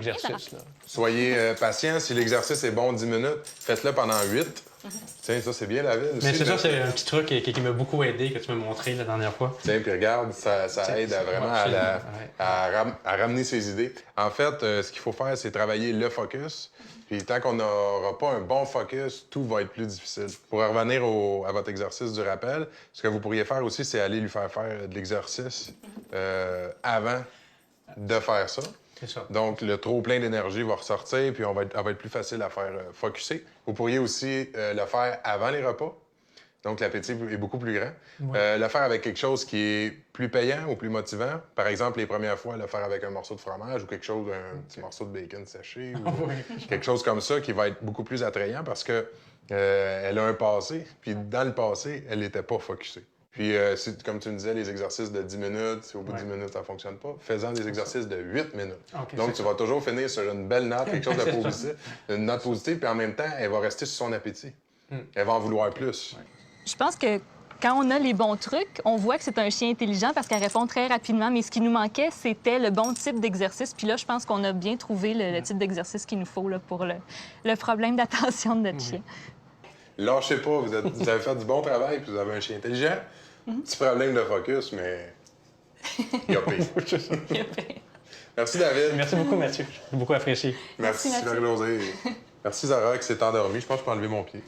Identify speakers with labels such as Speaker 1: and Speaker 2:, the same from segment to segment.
Speaker 1: Exercice, là.
Speaker 2: Soyez patient. Si l'exercice est bon 10 minutes, faites-le pendant 8. Tiens, ça, c'est bien la ville aussi.
Speaker 1: Mais c'est ça, c'est un petit truc qui m'a beaucoup aidé, que tu m'as montré la dernière fois.
Speaker 2: Tiens, puis regarde, ça aide vraiment à ramener ses idées. En fait, ce qu'il faut faire, c'est travailler le focus. Puis tant qu'on n'aura pas un bon focus, tout va être plus difficile. Pour revenir à votre exercice du rappel, ce que vous pourriez faire aussi, c'est aller lui faire de l'exercice avant de faire ça.
Speaker 1: C'est ça.
Speaker 2: Donc, le trop-plein d'énergie va ressortir, puis elle va être plus facile à faire focusser. Vous pourriez aussi le faire avant les repas. Donc, l'appétit est beaucoup plus grand.
Speaker 1: Ouais.
Speaker 2: Le faire avec quelque chose qui est plus payant ou plus motivant. Par exemple, les premières fois, le faire avec un morceau de fromage ou quelque chose, un petit morceau de bacon séché ou quelque chose comme ça qui va être beaucoup plus attrayant parce que elle a un passé, puis dans le passé, elle n'était pas focusée. Puis, comme tu me disais, les exercices de 10 minutes, si au bout de 10 minutes, ça ne fonctionne pas, fais-en des exercices de 8 minutes.
Speaker 1: Okay,
Speaker 2: donc, tu vas toujours finir sur une belle note, quelque chose de positif, une note positive, puis en même temps, elle va rester sur son appétit. Elle va en vouloir plus.
Speaker 3: Ouais. Je pense que quand on a les bons trucs, on voit que c'est un chien intelligent parce qu'elle répond très rapidement. Mais ce qui nous manquait, c'était le bon type d'exercice. Puis là, je pense qu'on a bien trouvé le type d'exercice qu'il nous faut là, pour le problème d'attention de notre chien.
Speaker 2: Lâchez pas, vous avez fait du bon travail, puis vous avez un chien intelligent. Petit problème de focus, mais il y a pire. Merci, David.
Speaker 1: Merci beaucoup, Mathieu. J'ai beaucoup apprécié.
Speaker 2: Merci, Marie-Losée. Merci, Zara, qui s'est endormie. Je pense que je peux enlever mon pied.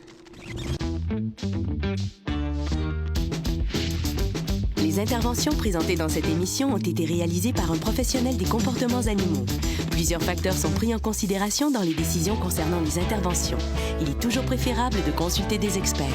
Speaker 4: Les interventions présentées dans cette émission ont été réalisées par un professionnel des comportements animaux. Plusieurs facteurs sont pris en considération dans les décisions concernant les interventions. Il est toujours préférable de consulter des experts.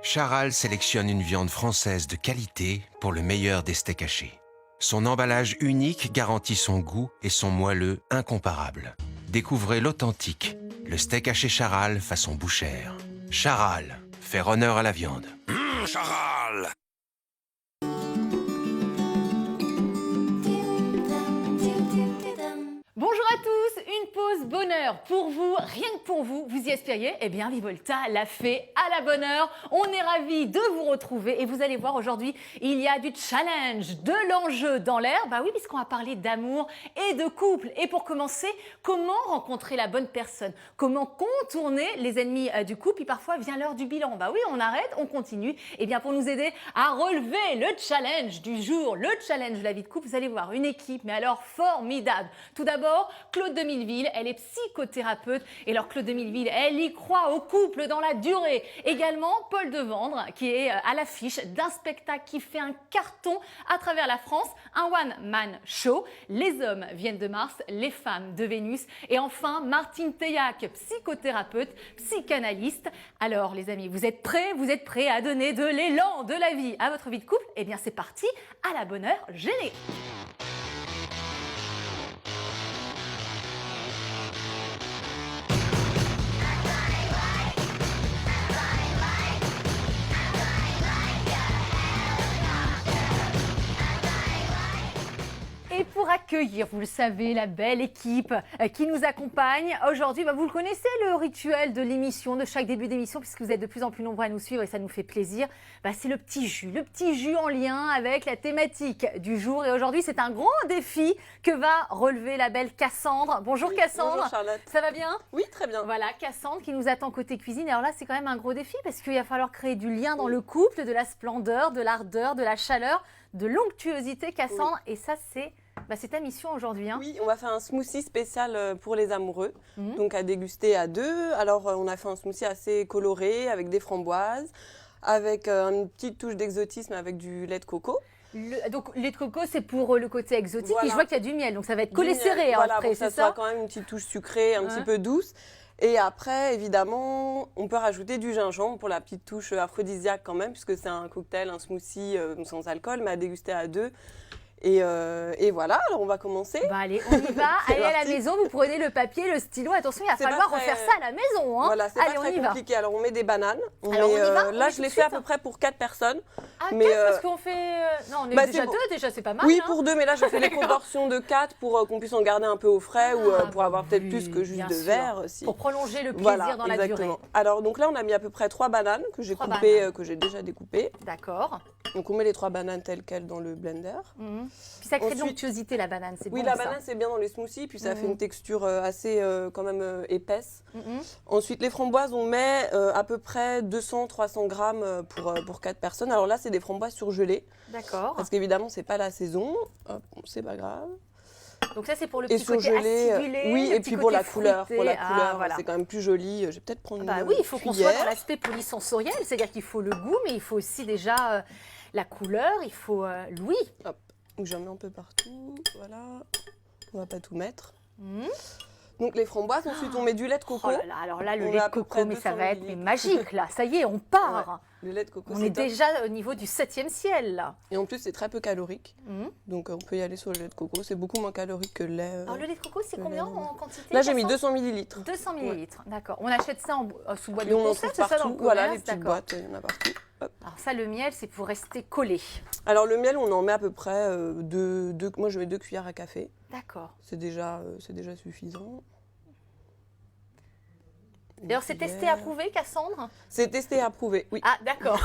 Speaker 5: Charal sélectionne une viande française de qualité pour le meilleur des steaks hachés. Son emballage unique garantit son goût et son moelleux incomparable. Découvrez l'authentique, le steak haché Charal façon bouchère. Charal, faire honneur à la viande. Charal!
Speaker 6: Bonjour à tous, une pause bonheur pour vous, rien que pour vous, vous y aspiriez? Eh bien, Vivolta l'a fait à la bonne heure. On est ravis de vous retrouver et vous allez voir aujourd'hui, il y a du challenge, de l'enjeu dans l'air. Bah oui, puisqu'on va parler d'amour et de couple. Et pour commencer, comment rencontrer la bonne personne? Comment contourner les ennemis du couple? Puis parfois vient l'heure du bilan. Bah oui, on arrête, on continue. Et bien, pour nous aider à relever le challenge du jour, le challenge de la vie de couple, vous allez voir une équipe, mais alors formidable. Tout d'abord, Claude de Milleville, elle est psychothérapeute. Et alors Claude de Milleville, elle y croit au couple dans la durée. Également, Paul Devendre, qui est à l'affiche d'un spectacle qui fait un carton à travers la France, un one-man show. Les hommes viennent de Mars, les femmes de Vénus. Et enfin, Martine Teillac, psychothérapeute, psychanalyste. Alors les amis, vous êtes prêts? Vous êtes prêts à donner de l'élan, de la vie à votre vie de couple? Eh bien c'est parti, à la bonne heure, générique. Et pour accueillir, vous le savez, la belle équipe qui nous accompagne aujourd'hui, vous le connaissez, le rituel de l'émission, de chaque début d'émission, puisque vous êtes de plus en plus nombreux à nous suivre et ça nous fait plaisir. C'est le petit jus en lien avec la thématique du jour. Et aujourd'hui, c'est un grand défi que va relever la belle Cassandre. Bonjour Cassandre.
Speaker 7: Bonjour Charlotte.
Speaker 6: Ça va bien?
Speaker 7: Oui, très bien.
Speaker 6: Voilà, Cassandre qui nous attend côté cuisine. Alors là, c'est quand même un gros défi parce qu'il va falloir créer du lien dans le couple, de la splendeur, de l'ardeur, de la chaleur, de l'onctuosité, Cassandre. Oui. Et ça, c'est ta mission aujourd'hui.
Speaker 7: Oui, on va faire un smoothie spécial pour les amoureux, donc à déguster à deux. Alors, on a fait un smoothie assez coloré avec des framboises, avec une petite touche d'exotisme avec du lait de coco.
Speaker 6: Donc, lait de coco, c'est pour le côté exotique.
Speaker 7: Voilà.
Speaker 6: Et je vois qu'il y a du miel, donc ça va être collé serré
Speaker 7: voilà,
Speaker 6: après,
Speaker 7: pour que ça soit quand même une petite touche sucrée, un petit peu douce. Et après, évidemment, on peut rajouter du gingembre pour la petite touche aphrodisiaque quand même, puisque c'est un cocktail, un smoothie sans alcool, mais à déguster à 2. Et voilà, alors on va commencer.
Speaker 6: Bah allez, on y va.
Speaker 7: C'est
Speaker 6: Allez à la
Speaker 7: parti.
Speaker 6: maison, vous prenez le papier, le stylo. Attention, il va
Speaker 7: C'est pas
Speaker 6: falloir
Speaker 7: très-
Speaker 6: refaire ça à la maison. Hein.
Speaker 7: Voilà, c'est
Speaker 6: allez,
Speaker 7: pas
Speaker 6: on
Speaker 7: très
Speaker 6: y va.
Speaker 7: compliqué. Alors on met des bananes.
Speaker 6: Alors, on y va, on
Speaker 7: là,
Speaker 6: met
Speaker 7: je
Speaker 6: tout
Speaker 7: l'ai
Speaker 6: de
Speaker 7: fait à
Speaker 6: suite.
Speaker 7: peu près pour 4 personnes.
Speaker 6: Ah,
Speaker 7: Mais,
Speaker 6: 4 parce qu'on fait. Non, on est
Speaker 7: bah,
Speaker 6: déjà
Speaker 7: c'est bon.
Speaker 6: 2, déjà, c'est pas mal.
Speaker 7: Oui,
Speaker 6: hein.
Speaker 7: pour 2, mais là, je fais les proportions de 4 pour qu'on puisse en garder un peu au frais ou
Speaker 6: Ah,
Speaker 7: pour avoir peut-être
Speaker 6: oui,
Speaker 7: plus que juste
Speaker 6: bien
Speaker 7: de
Speaker 6: sûr.
Speaker 7: verre. Si.
Speaker 6: Pour prolonger le plaisir
Speaker 7: Voilà,
Speaker 6: dans la
Speaker 7: exactement.
Speaker 6: durée.
Speaker 7: Alors, donc là, on a mis à peu près 3 bananes que j'ai
Speaker 6: 3
Speaker 7: coupées,
Speaker 6: bananes.
Speaker 7: que j'ai déjà découpées.
Speaker 6: D'accord.
Speaker 7: Donc, on met les 3 bananes telles quelles dans le blender.
Speaker 6: Puis ça crée de
Speaker 7: Ensuite-
Speaker 6: l'onctuosité, la banane. C'est
Speaker 7: Oui,
Speaker 6: bon,
Speaker 7: la
Speaker 6: ça.
Speaker 7: banane, c'est bien dans les smoothies, puis ça
Speaker 6: Mhm.
Speaker 7: fait une texture assez quand même épaisse.
Speaker 6: Mhm.
Speaker 7: Ensuite, les framboises, on met à peu près 200-300 grammes pour 4 personnes. Alors là, c'est des framboises surgelées,
Speaker 6: D'accord.
Speaker 7: parce qu'évidemment, c'est pas la saison. Hop, c'est pas grave.
Speaker 6: Donc ça, c'est pour le
Speaker 7: Et
Speaker 6: petit côté
Speaker 7: surgelées,
Speaker 6: acidulé.
Speaker 7: oui,
Speaker 6: le
Speaker 7: et
Speaker 6: petit
Speaker 7: puis pour
Speaker 6: côté
Speaker 7: la couleur,
Speaker 6: fruité. Ah, voilà.
Speaker 7: c'est quand même plus joli. Je vais peut-être prendre
Speaker 6: Bah
Speaker 7: une
Speaker 6: oui, il faut qu'on soit dans
Speaker 7: cuillère.
Speaker 6: l'aspect polysensoriel, c'est-à-dire qu'il faut le goût, mais il faut aussi déjà la couleur, il faut l'ouïe.
Speaker 7: Donc j'en mets un peu partout, voilà. On va pas tout mettre.
Speaker 6: Mhm.
Speaker 7: Donc les framboises, ensuite on met du lait de coco.
Speaker 6: Oh là là, alors là, le
Speaker 7: On
Speaker 6: lait
Speaker 7: a à
Speaker 6: de
Speaker 7: peu
Speaker 6: coco,
Speaker 7: près
Speaker 6: mais ça
Speaker 7: 200
Speaker 6: va être mais
Speaker 7: millilitres.
Speaker 6: magique, là. Ça y est, on part.
Speaker 7: Le lait de coco,
Speaker 6: On
Speaker 7: c'est
Speaker 6: est
Speaker 7: top.
Speaker 6: déjà au niveau du 7e ciel, là.
Speaker 7: Et en plus, c'est très peu calorique.
Speaker 6: Mhm.
Speaker 7: Donc on peut y aller sur le lait de coco. C'est beaucoup moins calorique que le lait.
Speaker 6: Alors le lait de coco, c'est
Speaker 7: le
Speaker 6: combien
Speaker 7: lait
Speaker 6: en quantité
Speaker 7: Là, j'ai mis
Speaker 6: 400?
Speaker 7: 200 millilitres.
Speaker 6: 200 millilitres, d'accord. On achète ça sous boîte
Speaker 7: Et
Speaker 6: de
Speaker 7: on en
Speaker 6: conserve,
Speaker 7: trouve
Speaker 6: c'est ça dans le
Speaker 7: partout. Voilà,
Speaker 6: commerce,
Speaker 7: les petites
Speaker 6: d'accord.
Speaker 7: boîtes, il y en a partout. Hop.
Speaker 6: Alors ça, le miel, c'est pour rester collé.
Speaker 7: Alors le miel, on en met à peu près moi je mets 2 cuillères à café.
Speaker 6: D'accord.
Speaker 7: C'est déjà suffisant.
Speaker 6: D'ailleurs, c'est testé, approuvé, Cassandre?
Speaker 7: C'est testé et approuvé, oui.
Speaker 6: Ah, d'accord.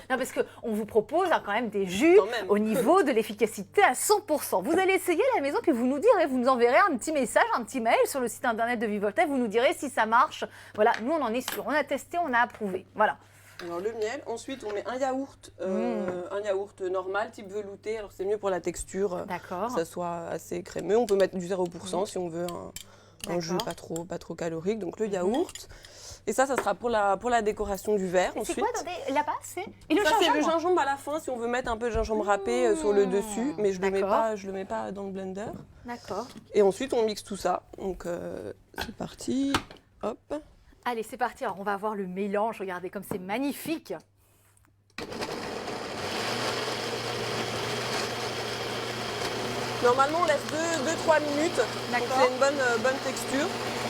Speaker 6: Non, parce qu'on vous propose quand même des jus
Speaker 7: Quand même.
Speaker 6: au niveau de l'efficacité à 100%. Vous allez essayer à la maison, puis vous nous direz, vous nous enverrez un petit message, un petit mail sur le site internet de Vivolta. Vous nous direz si ça marche. Voilà, nous, on en est sûr. On a testé, on a approuvé. Voilà.
Speaker 7: Alors le miel, ensuite on met un yaourt normal, type velouté. Alors c'est mieux pour la texture,
Speaker 6: D'accord.
Speaker 7: que ça soit assez crémeux. On peut mettre du 0% si on veut un jus
Speaker 6: D'accord.
Speaker 7: pas trop calorique. Donc le yaourt. Et ça sera pour la décoration du verre.
Speaker 6: C'est
Speaker 7: Ensuite,
Speaker 6: quoi là-bas? Et le
Speaker 7: ça c'est le
Speaker 6: gingembre?
Speaker 7: gingembre à la fin si on veut mettre un peu de gingembre râpé sur le dessus, mais je le
Speaker 6: D'accord.
Speaker 7: mets pas dans le blender.
Speaker 6: D'accord.
Speaker 7: Et ensuite on mixe tout ça. Donc c'est parti. Hop.
Speaker 6: Allez, c'est parti. Alors, on va voir le mélange. Regardez comme c'est magnifique.
Speaker 7: Normalement on laisse 2-3 minutes. Donc
Speaker 6: D'accord.
Speaker 7: c'est une bonne texture.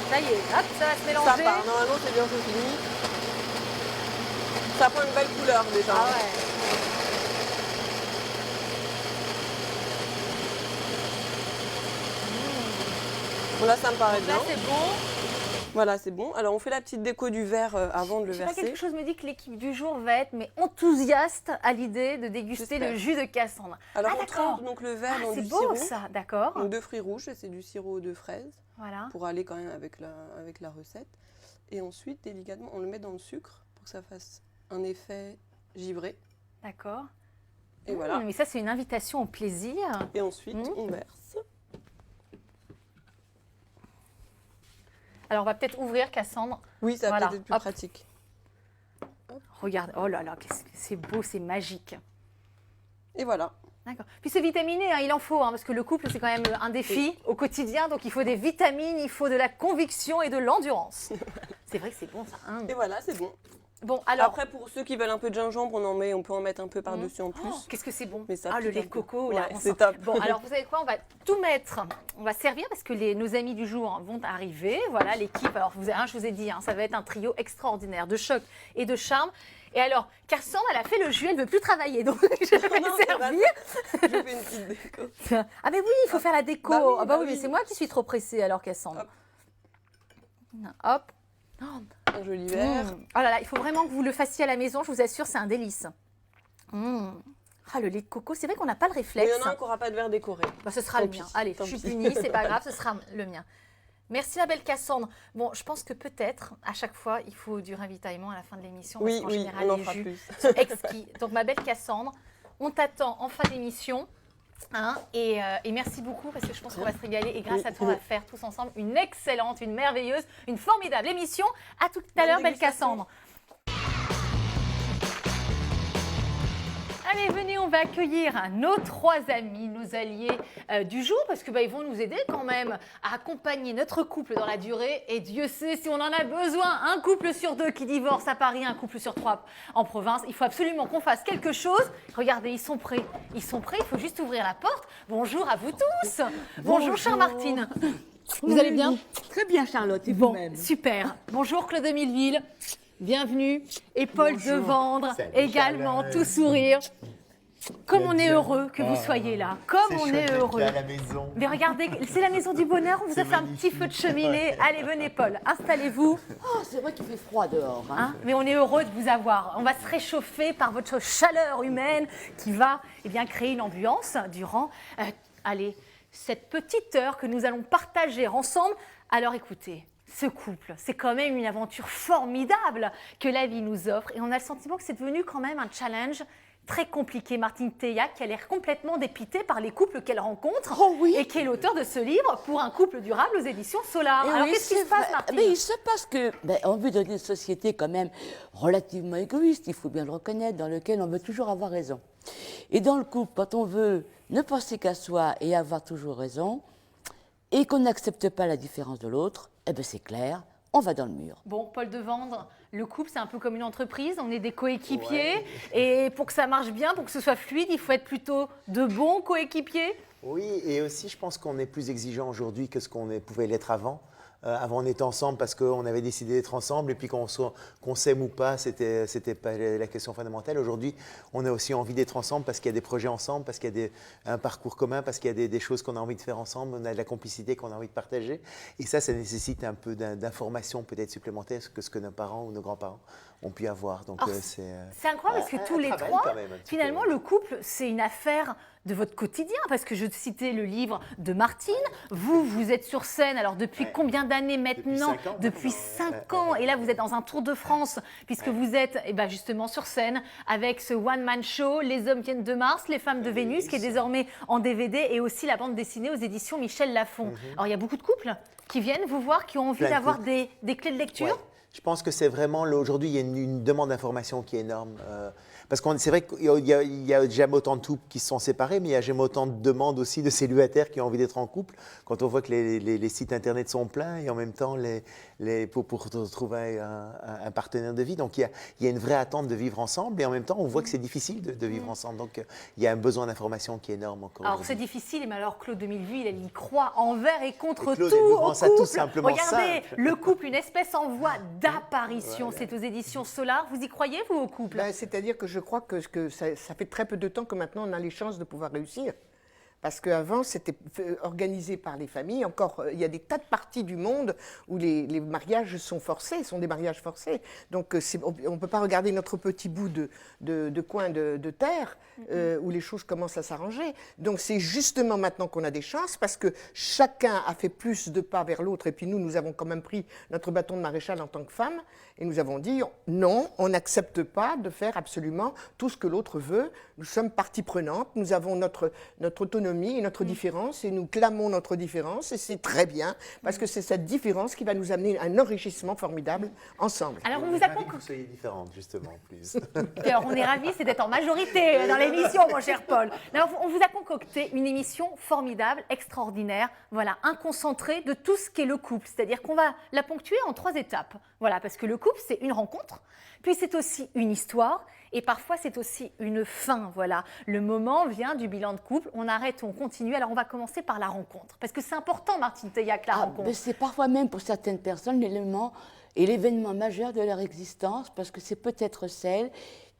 Speaker 6: Ça y est, hop, ça va se
Speaker 7: Ça
Speaker 6: mélanger.
Speaker 7: part, normalement c'est bientôt fini. Ça prend une belle couleur déjà.
Speaker 6: Ah ouais.
Speaker 7: Bon, là ça me paraît
Speaker 6: Là,
Speaker 7: bien.
Speaker 6: c'est bon.
Speaker 7: Voilà, c'est bon. Alors on fait la petite déco du verre avant de le
Speaker 6: Je sais pas,
Speaker 7: verser.
Speaker 6: quelque chose me dit que l'équipe du jour va être enthousiaste à l'idée de déguster
Speaker 7: J'espère.
Speaker 6: le jus de Cassandre.
Speaker 7: Alors
Speaker 6: Ah,
Speaker 7: on
Speaker 6: d'accord.
Speaker 7: trempe donc le verre
Speaker 6: Ah,
Speaker 7: dans
Speaker 6: c'est
Speaker 7: du
Speaker 6: beau
Speaker 7: sirop.
Speaker 6: ça, d'accord.
Speaker 7: Donc 2 fruits rouges, et c'est du sirop de fraise
Speaker 6: Voilà.
Speaker 7: pour aller quand même avec la recette. Et ensuite, délicatement, on le met dans le sucre pour que ça fasse un effet givré.
Speaker 6: D'accord.
Speaker 7: Et voilà.
Speaker 6: Mais ça, c'est une invitation au plaisir.
Speaker 7: Et ensuite,
Speaker 6: Mmh.
Speaker 7: on verse.
Speaker 6: Alors, on va peut-être ouvrir, Cassandre.
Speaker 7: Oui, ça
Speaker 6: Voilà,
Speaker 7: va peut-être être plus
Speaker 6: hop.
Speaker 7: pratique.
Speaker 6: Regarde, oh là là, qu'est-ce que c'est beau, c'est magique.
Speaker 7: Et voilà.
Speaker 6: D'accord. Puis c'est vitaminé, hein, il en faut, hein, parce que le couple, c'est quand même un défi au quotidien. Donc, il faut des vitamines, il faut de la conviction et de l'endurance. C'est vrai que c'est bon, ça. Hein.
Speaker 7: Et voilà, c'est bon.
Speaker 6: Bon, alors,
Speaker 7: Après, pour ceux qui veulent un peu de gingembre, on peut en mettre un peu par-dessus en plus.
Speaker 6: oh, qu'est-ce que c'est bon.
Speaker 7: Mais ça
Speaker 6: Ah, le
Speaker 7: pique
Speaker 6: lait
Speaker 7: un
Speaker 6: de
Speaker 7: peu.
Speaker 6: coco, là,
Speaker 7: Ouais,
Speaker 6: on
Speaker 7: c'est
Speaker 6: sent.
Speaker 7: top.
Speaker 6: Bon, alors, vous savez quoi, on va tout mettre. On va servir parce que nos amis du jour vont arriver. Voilà, l'équipe. Alors, je vous ai dit, ça va être un trio extraordinaire de choc et de charme. Et alors, Cassandre, elle a fait le jus, elle ne veut plus travailler, donc je vais
Speaker 7: Non, c'est pas
Speaker 6: servir.
Speaker 7: Je fais une petite déco.
Speaker 6: Ah, mais oui, il faut faire la déco.
Speaker 7: Bah oui,
Speaker 6: ah,
Speaker 7: bah
Speaker 6: oui,
Speaker 7: oui.
Speaker 6: mais c'est moi qui suis trop pressée, alors, Cassandre. Hop. Oh,
Speaker 7: Un joli verre.
Speaker 6: oh là là, il faut vraiment que vous le fassiez à la maison, je vous assure, c'est un délice. Ah, le lait de coco, c'est vrai qu'on n'a pas le
Speaker 7: Mais
Speaker 6: réflexe.
Speaker 7: il y en a un qui n'aura pas de verre décoré.
Speaker 6: Bah, ce sera
Speaker 7: Tant
Speaker 6: le
Speaker 7: pis,
Speaker 6: mien. Allez,
Speaker 7: tant
Speaker 6: je suis
Speaker 7: pis.
Speaker 6: punie, c'est pas grave, ce sera le mien. Merci ma belle Cassandre. Bon, je pense que peut-être, à chaque fois, il faut du ravitaillement à la fin de l'émission.
Speaker 7: Oui,
Speaker 6: parce qu'en
Speaker 7: oui,
Speaker 6: général,
Speaker 7: on en
Speaker 6: les
Speaker 7: fera
Speaker 6: jus
Speaker 7: plus.
Speaker 6: sont exquis. Donc ma belle Cassandre, on t'attend en fin d'émission. Hein, et merci beaucoup parce que je pense qu'on va se régaler. Et grâce à toi, on va faire tous ensemble une excellente, une merveilleuse, une formidable émission. À tout à
Speaker 7: Bonne
Speaker 6: l'heure, belle
Speaker 7: dégustation.
Speaker 6: Cassandre. Allez, venez, on va accueillir nos 3 amis, nos alliés du jour, parce que ils vont nous aider quand même à accompagner notre couple dans la durée. Et Dieu sait si on en a besoin. Un couple sur 2 qui divorce à Paris, un couple sur 3 en province. Il faut absolument qu'on fasse quelque chose. Regardez, ils sont prêts. Ils sont prêts, il faut juste ouvrir la porte. Bonjour à vous tous. Bonjour, chère Martine. Vous allez bien?
Speaker 8: Très bien, Charlotte, et
Speaker 6: Bon,
Speaker 8: vous-même?
Speaker 6: super. Bonjour Claude Milleville. Bienvenue. Et Paul Devendre, également, tout sourire. Comme on est heureux que vous soyez là. Comme on est heureux.
Speaker 9: À la maison.
Speaker 6: Mais regardez, c'est la maison du bonheur. On vous a fait un petit feu de cheminée. Allez, venez, Paul, installez-vous.
Speaker 8: Oh, c'est vrai qu'il fait froid dehors.
Speaker 6: Hein, mais on est heureux de vous avoir. On va se réchauffer par votre chaleur humaine qui va créer une ambiance durant cette petite heure que nous allons partager ensemble. Alors écoutez. Ce couple, c'est quand même une aventure formidable que la vie nous offre et on a le sentiment que c'est devenu quand même un challenge très compliqué. Martine Théillac qui a l'air complètement dépitée par les couples qu'elle rencontre et qui est l'auteur de ce livre pour un couple durable aux éditions Solar. Alors qu'est-ce qui se passe, Martine?
Speaker 8: Il se passe que, on veut dans une société quand même relativement égoïste, il faut bien le reconnaître, dans laquelle on veut toujours avoir raison. Et dans le couple, quand on veut ne penser qu'à soi et avoir toujours raison, et qu'on n'accepte pas la différence de l'autre, c'est clair, on va dans le mur.
Speaker 6: Bon, Paul Devendre, le couple, c'est un peu comme une entreprise, on est des coéquipiers, et pour que ça marche bien, pour que ce soit fluide, il faut être plutôt de bons coéquipiers.
Speaker 9: Oui, et aussi, je pense qu'on est plus exigeant aujourd'hui que ce qu'on pouvait l'être avant. Avant, on était ensemble parce qu'on avait décidé d'être ensemble et puis qu'on s'aime ou pas, c'était pas la question fondamentale. Aujourd'hui, on a aussi envie d'être ensemble parce qu'il y a des projets ensemble, parce qu'il y a un parcours commun, parce qu'il y a des choses qu'on a envie de faire ensemble, on a de la complicité qu'on a envie de partager. Et ça nécessite un peu d'informations peut-être supplémentaires que ce que nos parents ou nos grands-parents ont pu avoir. Donc
Speaker 6: c'est incroyable parce que tous les trois, finalement, le couple, c'est une affaire de votre quotidien, parce que je citais le livre de Martine, vous êtes sur scène, alors depuis combien d'années maintenant? Depuis 5 ans, et là vous êtes dans un tour de France, puisque vous êtes justement sur scène, avec ce one-man show, Les hommes viennent de Mars, Les femmes de Vénus, qui est désormais en DVD, et aussi la bande dessinée aux éditions Michel Lafon. Alors il y a beaucoup de couples qui viennent vous voir, qui ont envie d'avoir des clés de lecture.
Speaker 9: Je pense que c'est vraiment, aujourd'hui, il y a une demande d'information qui est énorme. Parce que c'est vrai qu'il y a jamais autant de couples qui se sont séparés, mais il y a jamais autant de demandes aussi de célibataires qui ont envie d'être en couple. Quand on voit que les sites internet sont pleins et en même temps pour trouver un partenaire de vie. Donc il y a une vraie attente de vivre ensemble et en même temps on voit que c'est difficile de vivre ensemble. Donc il y a un besoin d'information qui est énorme encore.
Speaker 6: Alors c'est difficile, mais alors Claude Milleville, il y croit envers et contre
Speaker 9: Claude,
Speaker 6: tout au couple.
Speaker 9: tout simplement.
Speaker 6: Regardez,
Speaker 9: simple.
Speaker 6: le couple, une espèce en voie d'apparition. Voilà. C'est aux éditions Solar. Vous y croyez, vous, au couple?
Speaker 10: C'est-à-dire que je crois que ça fait très peu de temps que maintenant on a les chances de pouvoir réussir. Parce qu'avant, c'était organisé par les familles. Encore, il y a des tas de parties du monde où les mariages sont forcés, sont des mariages forcés. Donc, on ne peut pas regarder notre petit bout de coin de terre où les choses commencent à s'arranger. Donc, c'est justement maintenant qu'on a des chances parce que chacun a fait plus de pas vers l'autre. Et puis nous avons quand même pris notre bâton de maréchal en tant que femme. Et nous avons dit, non, on n'accepte pas de faire absolument tout ce que l'autre veut. Nous sommes partie prenante, nous avons notre autonomie et notre différence, et nous clamons notre différence, et c'est très bien, parce que c'est cette différence qui va nous amener un enrichissement formidable ensemble.
Speaker 6: Alors,
Speaker 9: on vous a que vous soyez différentes, justement, en plus.
Speaker 6: Alors, on est ravis, c'est d'être en majorité dans l'émission, mon cher Paul. Alors, on vous a concocté une émission formidable, extraordinaire, voilà, un concentré de tout ce qu'est le couple, c'est-à-dire qu'on va la ponctuer en 3 étapes, voilà, parce que le couple, c'est une rencontre, puis c'est aussi une histoire, et parfois c'est aussi une fin, voilà. Le moment vient du bilan de couple, on arrête, on continue. Alors on va commencer par la rencontre, parce que c'est important, Martine Théillac, la rencontre.
Speaker 8: C'est parfois même pour certaines personnes l'élément et l'événement majeur de leur existence, parce que c'est peut-être celle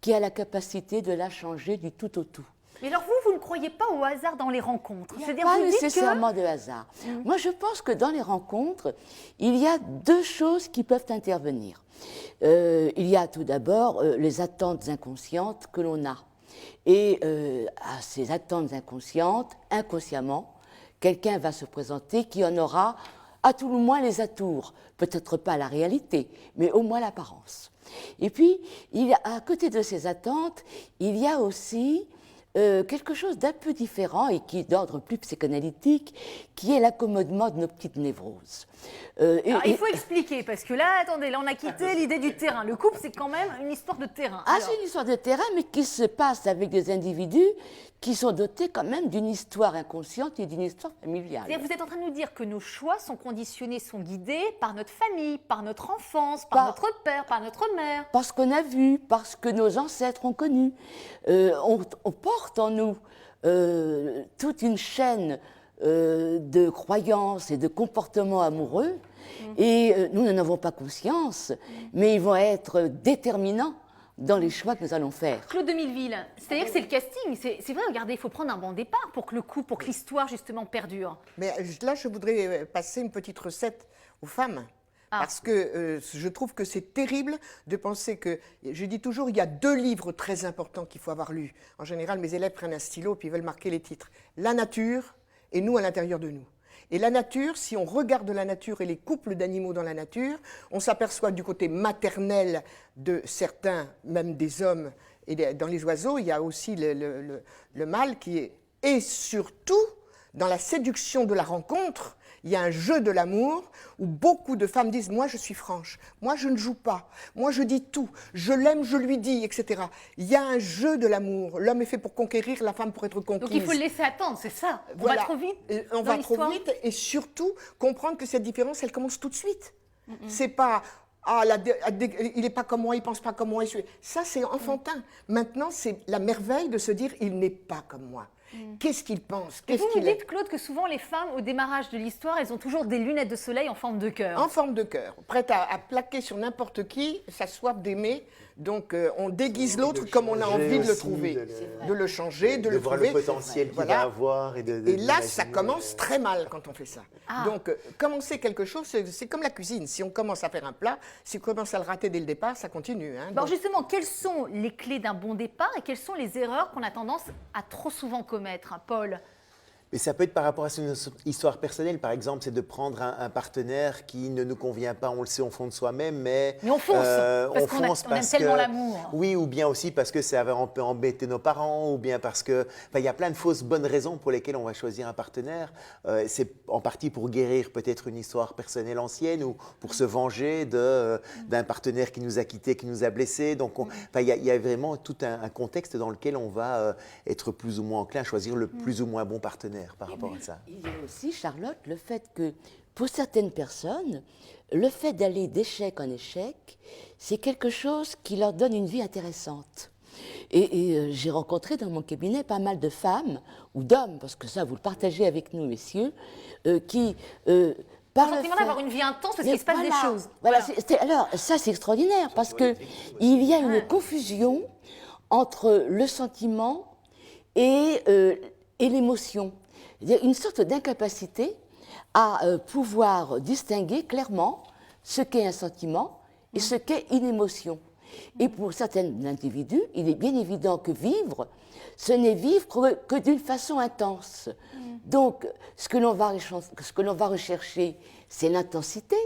Speaker 8: qui a la capacité de la changer du tout au tout.
Speaker 6: Mais alors vous ne croyez pas au hasard dans les rencontres?
Speaker 8: Il n'y a pas nécessairement de hasard. Moi, je pense que dans les rencontres, il y a 2 choses qui peuvent intervenir. Il y a tout d'abord les attentes inconscientes que l'on a. Et à ces attentes inconscientes, inconsciemment, quelqu'un va se présenter qui en aura à tout le moins les atours. Peut-être pas la réalité, mais au moins l'apparence. Et puis, à côté de ces attentes, il y a aussi quelque chose d'un peu différent et qui est d'ordre plus psychanalytique, qui est l'accommodement de nos petites névroses.
Speaker 6: Alors, il faut expliquer, parce que là, attendez, là on a quitté l'idée du terrain. Le couple, c'est quand même une histoire de terrain.
Speaker 8: Ah, c'est une histoire de terrain, mais qui se passe avec des individus qui sont dotés quand même d'une histoire inconsciente et d'une histoire familiale.
Speaker 6: C'est-à-dire, vous êtes en train de nous dire que nos choix sont conditionnés, sont guidés par notre famille, par notre enfance, par notre père, par notre mère.
Speaker 8: Parce qu'on a vu, parce que nos ancêtres ont connu. On porte en nous toute une chaîne de croyances et de comportements amoureux, et nous n'en avons pas conscience, mais ils vont être déterminants dans les choix que nous allons faire.
Speaker 6: Claude de Milleville, c'est-à-dire que c'est le casting. C'est vrai, regardez, il faut prendre un bon départ pour que le couple, pour que l'histoire, justement, perdure.
Speaker 10: Mais là, je voudrais passer une petite recette aux femmes. Parce que je trouve que c'est terrible de penser que, je dis toujours, il y a 2 livres très importants qu'il faut avoir lus. En général, mes élèves prennent un stylo puis ils veulent marquer les titres. La nature et nous à l'intérieur de nous. Et la nature, si on regarde la nature et les couples d'animaux dans la nature, on s'aperçoit du côté maternel de certains, même des hommes. Et dans les oiseaux, il y a aussi le mâle qui est... Et surtout, dans la séduction de la rencontre, il y a un jeu de l'amour où beaucoup de femmes disent « moi je suis franche, moi je ne joue pas, moi je dis tout, je l'aime, je lui dis, etc. » Il y a un jeu de l'amour. L'homme est fait pour conquérir, la femme pour être conquise.
Speaker 6: Donc il faut le laisser attendre, c'est ça. On
Speaker 10: Voilà.
Speaker 6: va trop vite.
Speaker 10: On va trop vite et surtout comprendre que cette différence, elle commence tout de suite. C'est pas il n'est pas comme moi, il pense pas comme moi. Ça, c'est enfantin. Maintenant, c'est la merveille de se dire il n'est pas comme moi. Qu'est-ce qu'il pense?
Speaker 6: Et vous me dites, Claude, que souvent les femmes, au démarrage de l'histoire, elles ont toujours des lunettes de soleil en forme de cœur.
Speaker 10: En forme de cœur, prête à plaquer sur n'importe qui sa soif d'aimer. Donc on déguise l'autre comme on a envie de le trouver, de le changer, de le
Speaker 9: voir
Speaker 10: trouver.
Speaker 9: le potentiel qu'il va avoir. Et
Speaker 10: là, ça commence très mal quand on fait ça. Donc commencer quelque chose, c'est comme la cuisine. Si on commence à faire un plat, si on commence à le rater dès le départ, ça continue. Hein.
Speaker 6: Alors justement, quelles sont les clés d'un bon départ et quelles sont les erreurs qu'on a tendance à trop souvent commettre, hein, Paul?
Speaker 9: Mais ça peut être par rapport à son histoire personnelle. Par exemple, c'est de prendre un partenaire qui ne nous convient pas, on le sait au fond de soi-même, mais
Speaker 6: on fonce, parce qu'on aime tellement l'amour.
Speaker 9: Oui, ou bien aussi parce que ça va un peu embêter nos parents, ou bien parce que... il y a plein de fausses bonnes raisons pour lesquelles on va choisir un partenaire. C'est en partie pour guérir peut-être une histoire personnelle ancienne, ou pour se venger d'un partenaire qui nous a quittés, qui nous a blessés. Donc, il y a vraiment tout un contexte dans lequel on va être plus ou moins enclin à choisir le plus ou moins bon partenaire. Par rapport à ça.
Speaker 8: Il y a aussi, Charlotte, le fait que pour certaines personnes, le fait d'aller d'échec en échec, c'est quelque chose qui leur donne une vie intéressante. Et j'ai rencontré dans mon cabinet pas mal de femmes, ou d'hommes, parce que ça, vous le partagez avec nous, messieurs, qui...
Speaker 6: Par le sentiment d'avoir une vie intense parce qu'il se passe des choses.
Speaker 8: Voilà. Alors, ça, c'est extraordinaire, parce qu'il y a une confusion entre le sentiment et l'émotion. Il y a une sorte d'incapacité à pouvoir distinguer clairement ce qu'est un sentiment et ce qu'est une émotion. Et pour certains individus, il est bien évident que vivre, ce n'est vivre que d'une façon intense. Donc, ce que l'on va rechercher, c'est l'intensité,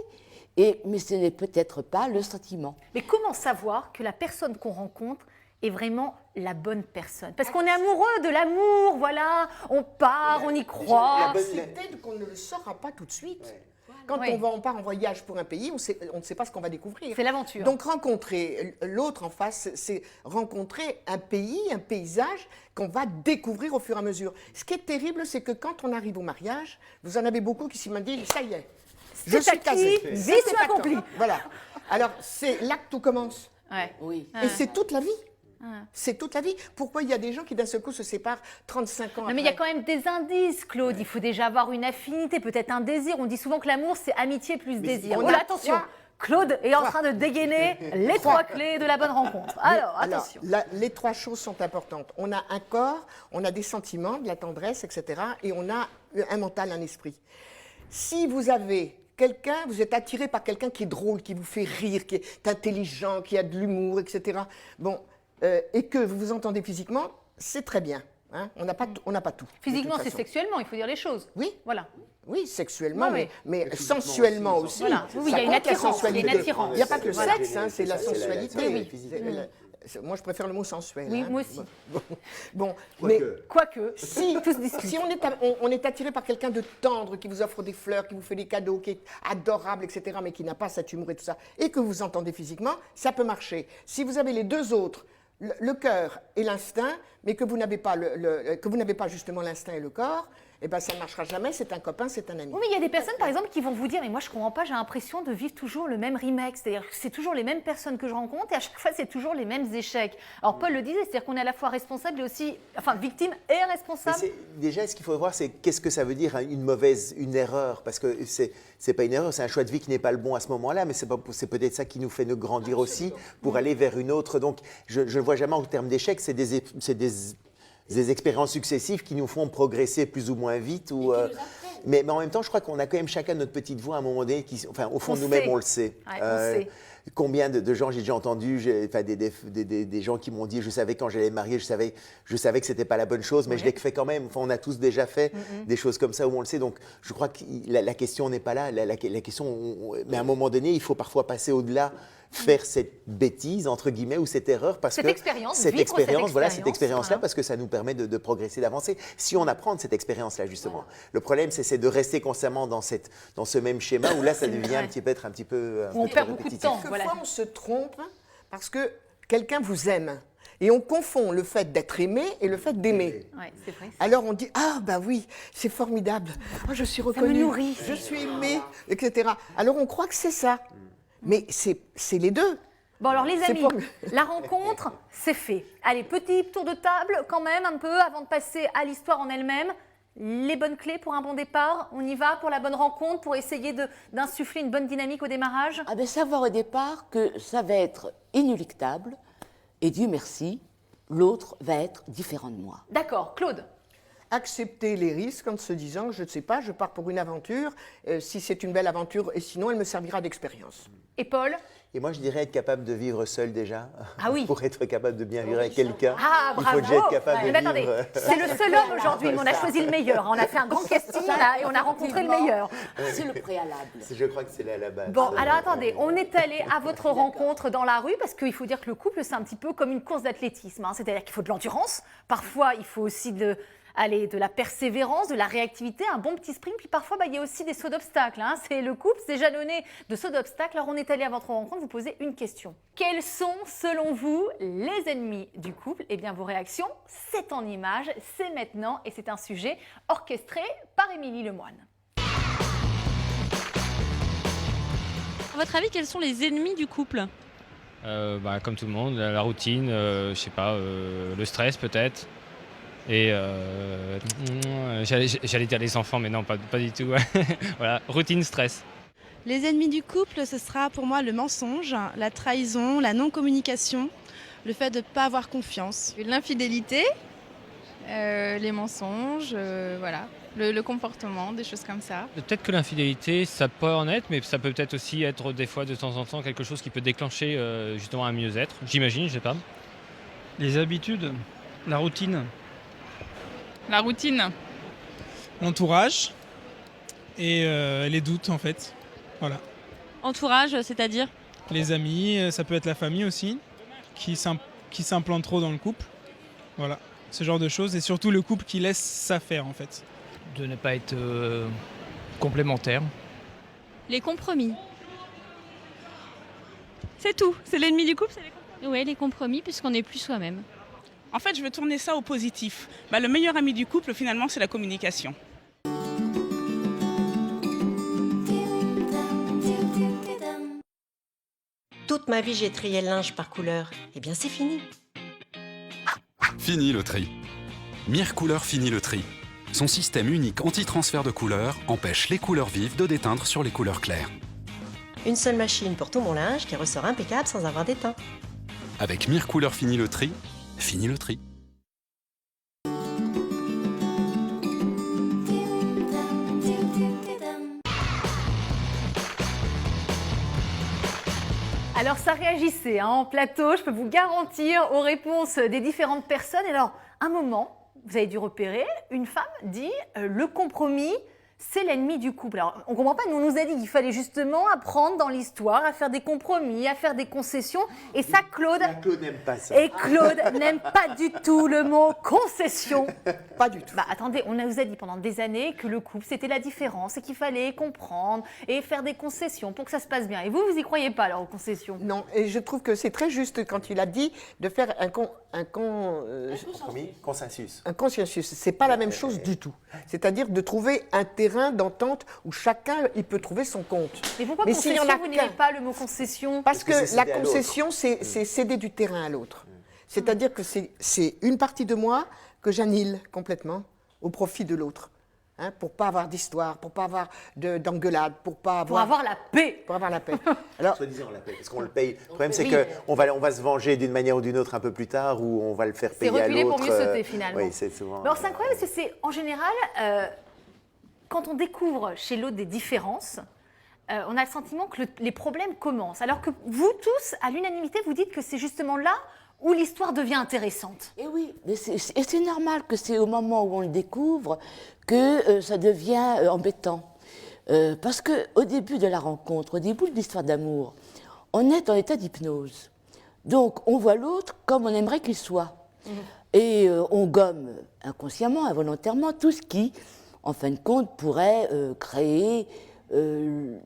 Speaker 8: mais ce n'est peut-être pas le sentiment.
Speaker 6: Mais comment savoir que la personne qu'on rencontre est vraiment la bonne personne? Parce qu'on est amoureux de l'amour, voilà, on part, on y croit.
Speaker 10: C'est peut-être qu'on ne le saura pas tout de suite. Quand on part en voyage pour un pays, on ne sait pas ce qu'on va découvrir.
Speaker 6: C'est l'aventure.
Speaker 10: Donc rencontrer l'autre en face, c'est rencontrer un pays, un paysage qu'on va découvrir au fur et à mesure. Ce qui est terrible, c'est que quand on arrive au mariage, vous en avez beaucoup qui s'y dit, ça y est, je suis casée.
Speaker 6: Mission accomplie.
Speaker 10: Voilà. Alors c'est là que tout commence.
Speaker 8: Oui.
Speaker 10: Et c'est toute la vie. C'est toute la vie. Pourquoi il y a des gens qui d'un seul coup se séparent 35 ans après?
Speaker 6: Non, mais il y a quand même des indices, Claude. Il faut déjà avoir une affinité, peut-être un désir. On dit souvent que l'amour, c'est amitié plus désir. Oh là, attention, Claude est en train de dégainer les 3 clés de la bonne rencontre. Alors, attention.
Speaker 10: Les 3 choses sont importantes. On a un corps, on a des sentiments, de la tendresse, etc. Et on a un mental, un esprit. Si vous avez... vous êtes attiré par quelqu'un qui est drôle, qui vous fait rire, qui est intelligent, qui a de l'humour, etc. Bon, et que vous vous entendez physiquement, c'est très bien. Hein, on n'a pas tout.
Speaker 6: Physiquement, c'est sexuellement, il faut dire les choses.
Speaker 10: Oui.
Speaker 6: Voilà.
Speaker 10: Oui, sexuellement,
Speaker 6: Oui.
Speaker 10: mais sensuellement aussi.
Speaker 6: Voilà. Oui, il y a une attirance.
Speaker 10: Il n'y a pas que le sexe, hein, c'est la sensualité. Moi, je préfère le mot sensuel.
Speaker 6: Oui,
Speaker 10: hein.
Speaker 6: moi aussi.
Speaker 10: Bon, mais
Speaker 6: Quoique,
Speaker 10: si,
Speaker 6: tout se discute.
Speaker 10: si on est attiré par quelqu'un de tendre, qui vous offre des fleurs, qui vous fait des cadeaux, qui est adorable, etc., mais qui n'a pas cet humour et tout ça, et que vous entendez physiquement, ça peut marcher. Si vous avez les deux autres, le cœur et l'instinct, mais que vous n'avez pas justement l'instinct et le corps, eh ben, ça ne marchera jamais, c'est un copain, c'est un ami.
Speaker 6: Oui, mais il y a des personnes, par exemple, qui vont vous dire « Mais moi, je ne comprends pas, j'ai l'impression de vivre toujours le même remake. C'est-à-dire que c'est toujours les mêmes personnes que je rencontre et à chaque fois, c'est toujours les mêmes échecs. » Alors, Paul le disait, c'est-à-dire qu'on est à la fois responsable et aussi, enfin, victime et responsable.
Speaker 9: Déjà, ce qu'il faut voir, c'est qu'est-ce que ça veut dire une erreur, parce que c'est pas une erreur, c'est un choix de vie qui n'est pas le bon à ce moment-là, mais c'est peut-être ça qui nous fait nous grandir aussi pour aller vers une autre. Donc, je ne vois jamais en termes d'échec, c'est des expériences successives qui nous font progresser plus ou moins vite. Mais en même temps, je crois qu'on a quand même chacun notre petite voix à un moment donné, au fond de nous-mêmes, on le sait.
Speaker 6: Ouais, on sait.
Speaker 9: Combien de gens j'ai déjà entendu, des gens qui m'ont dit, je savais quand j'allais me marier, je savais que c'était pas la bonne chose, mais je l'ai fait quand même. Enfin, on a tous déjà fait des choses comme ça où on le sait. Donc, je crois que la question n'est pas là. La question, mais à un moment donné, il faut parfois passer au-delà, faire cette bêtise entre guillemets ou cette erreur parce
Speaker 6: cette
Speaker 9: que
Speaker 6: expérience,
Speaker 9: cette expérience-là,
Speaker 6: voilà.
Speaker 9: parce que ça nous permet de progresser, d'avancer. Si on apprend de cette expérience-là justement, le problème c'est de rester constamment dans ce même schéma où là ça devient un petit peu
Speaker 6: on perd beaucoup de temps.
Speaker 10: Quelquefois, on se trompe parce que quelqu'un vous aime. Et on confond le fait d'être aimé et le fait d'aimer.
Speaker 6: Ouais, c'est vrai.
Speaker 10: Alors on dit « Ah, bah oui, c'est formidable. Oh, je suis reconnue,
Speaker 6: Ça me nourrit.
Speaker 10: je suis aimée, etc. » Alors on croit que c'est ça. Mais c'est les deux.
Speaker 6: Bon alors les amis, la rencontre, c'est fait. Allez, petit tour de table quand même un peu avant de passer à l'histoire en elle-même. Les bonnes clés pour un bon départ, on y va pour la bonne rencontre, pour essayer d'insuffler une bonne dynamique au démarrage.
Speaker 8: Ah ben, savoir au départ que ça va être inéluctable, et Dieu merci, l'autre va être différent de moi.
Speaker 6: D'accord, Claude.
Speaker 10: Accepter les risques en se disant, je ne sais pas, je pars pour une aventure, si c'est une belle aventure, et sinon elle me servira d'expérience.
Speaker 6: Et Paul?
Speaker 9: Et moi, je dirais être capable de vivre seul déjà.
Speaker 6: Ah oui.
Speaker 9: Pour être capable de bien vivre avec quelqu'un.
Speaker 6: Ah, bravo.
Speaker 9: Il faut déjà être capable de
Speaker 6: attendez,
Speaker 9: vivre.
Speaker 6: c'est le seul homme aujourd'hui, mais on a choisi le meilleur. On a fait un grand casting et on a rencontré le meilleur.
Speaker 8: C'est le préalable.
Speaker 9: Je crois que c'est là à la base.
Speaker 6: Bon, alors attendez, on est allé à votre rencontre dans la rue parce qu'il faut dire que le couple, c'est un petit peu comme une course d'athlétisme. Hein. C'est-à-dire qu'il faut de l'endurance. Parfois, il faut aussi de la persévérance, de la réactivité, un bon petit sprint. Puis parfois, il y a aussi des sauts d'obstacles. Hein. C'est le couple, c'est jalonné de sauts d'obstacles. Alors, on est allé à votre rencontre vous poser une question. Quels sont, selon vous, les ennemis du couple? Eh bien, vos réactions, c'est en images, c'est maintenant. Et c'est un sujet orchestré par Émilie Lemoine.
Speaker 11: À votre avis, quels sont les ennemis du couple?
Speaker 12: Comme tout le monde, la routine, je sais pas, le stress peut-être. Et j'allais dire les enfants, mais non, pas du tout. Voilà, routine, stress.
Speaker 11: Les ennemis du couple, ce sera pour moi le mensonge, la trahison, la non-communication, le fait de ne pas avoir confiance.
Speaker 13: L'infidélité, les mensonges, voilà, le comportement, des choses comme ça.
Speaker 12: Peut-être que l'infidélité, ça peut en être, mais ça peut peut-être aussi être des fois, de temps en temps, quelque chose qui peut déclencher justement un mieux-être. J'imagine, je sais pas.
Speaker 14: Les habitudes, la routine.
Speaker 13: La routine.
Speaker 14: L'entourage et les doutes en fait. Voilà.
Speaker 11: Entourage, c'est-à-dire?
Speaker 14: Les amis, ça peut être la famille aussi, qui s'implante trop dans le couple. Voilà, ce genre de choses. Et surtout le couple qui laisse ça faire en fait.
Speaker 12: De ne pas être complémentaire.
Speaker 11: Les compromis. C'est tout. C'est l'ennemi du couple, c'est les compromis. Oui, les compromis, puisqu'on n'est plus soi-même.
Speaker 15: En fait, je veux tourner ça au positif. Le meilleur ami du couple, finalement, c'est la communication.
Speaker 16: Toute ma vie, j'ai trié le linge par couleur. Eh bien, c'est fini.
Speaker 17: Fini le tri. Couleur finit le tri. Son système unique anti-transfert de couleurs empêche les couleurs vives de déteindre sur les couleurs claires.
Speaker 16: Une seule machine pour tout mon linge qui ressort impeccable sans avoir d'étain.
Speaker 17: Avec Couleur finit le tri, fini le tri.
Speaker 6: Alors ça réagissait en plateau, je peux vous garantir aux réponses des différentes personnes. Alors, un moment, vous avez dû repérer, une femme dit le compromis, c'est l'ennemi du couple. Alors, on ne comprend pas, nous, on nous a dit qu'il fallait justement apprendre dans l'histoire à faire des compromis, à faire des concessions. Et ça, Claude...
Speaker 9: Claude n'aime pas ça.
Speaker 6: Et Claude n'aime pas du tout le mot concession.
Speaker 10: Pas du tout.
Speaker 6: Bah, attendez, on vous a dit pendant des années que le couple, c'était la différence et qu'il fallait comprendre et faire des concessions pour que ça se passe bien. Et vous y croyez pas, alors, aux concessions?
Speaker 10: Non, et je trouve que c'est très juste quand il a dit de faire un
Speaker 9: compromis, consensus.
Speaker 10: Un consensus, c'est pas la même chose du tout. C'est-à-dire de trouver un terrain d'entente où chacun il peut trouver son compte.
Speaker 6: Mais pourquoi concession, vous n'aimez pas le mot concession?
Speaker 10: Parce que la concession, c'est céder du terrain à l'autre. C'est-à-dire que c'est une partie de moi que j'annule complètement au profit de l'autre. Hein, pour pas avoir d'histoire, pour pas avoir d'engueulade, pour
Speaker 6: avoir la paix.
Speaker 10: Pour avoir la paix. Alors,
Speaker 9: soi-disant la paix, parce qu'on le paye. Le problème, c'est qu'on va se venger d'une manière ou d'une autre un peu plus tard, ou on va le faire payer à l'autre.
Speaker 6: C'est reculer pour mieux sauter, finalement.
Speaker 9: Oui, c'est souvent...
Speaker 6: Alors, c'est incroyable, parce que c'est, en général, quand on découvre chez l'autre des différences, on a le sentiment que les problèmes commencent. Alors que vous tous, à l'unanimité, vous dites que c'est justement là où l'histoire devient intéressante.
Speaker 8: Et oui, et c'est normal que c'est au moment où on le découvre que ça devient embêtant. Parce qu'au début de la rencontre, au début de l'histoire d'amour, on est en état d'hypnose. Donc on voit l'autre comme on aimerait qu'il soit. Et on gomme inconsciemment, involontairement, tout ce qui, en fin de compte, pourrait créer une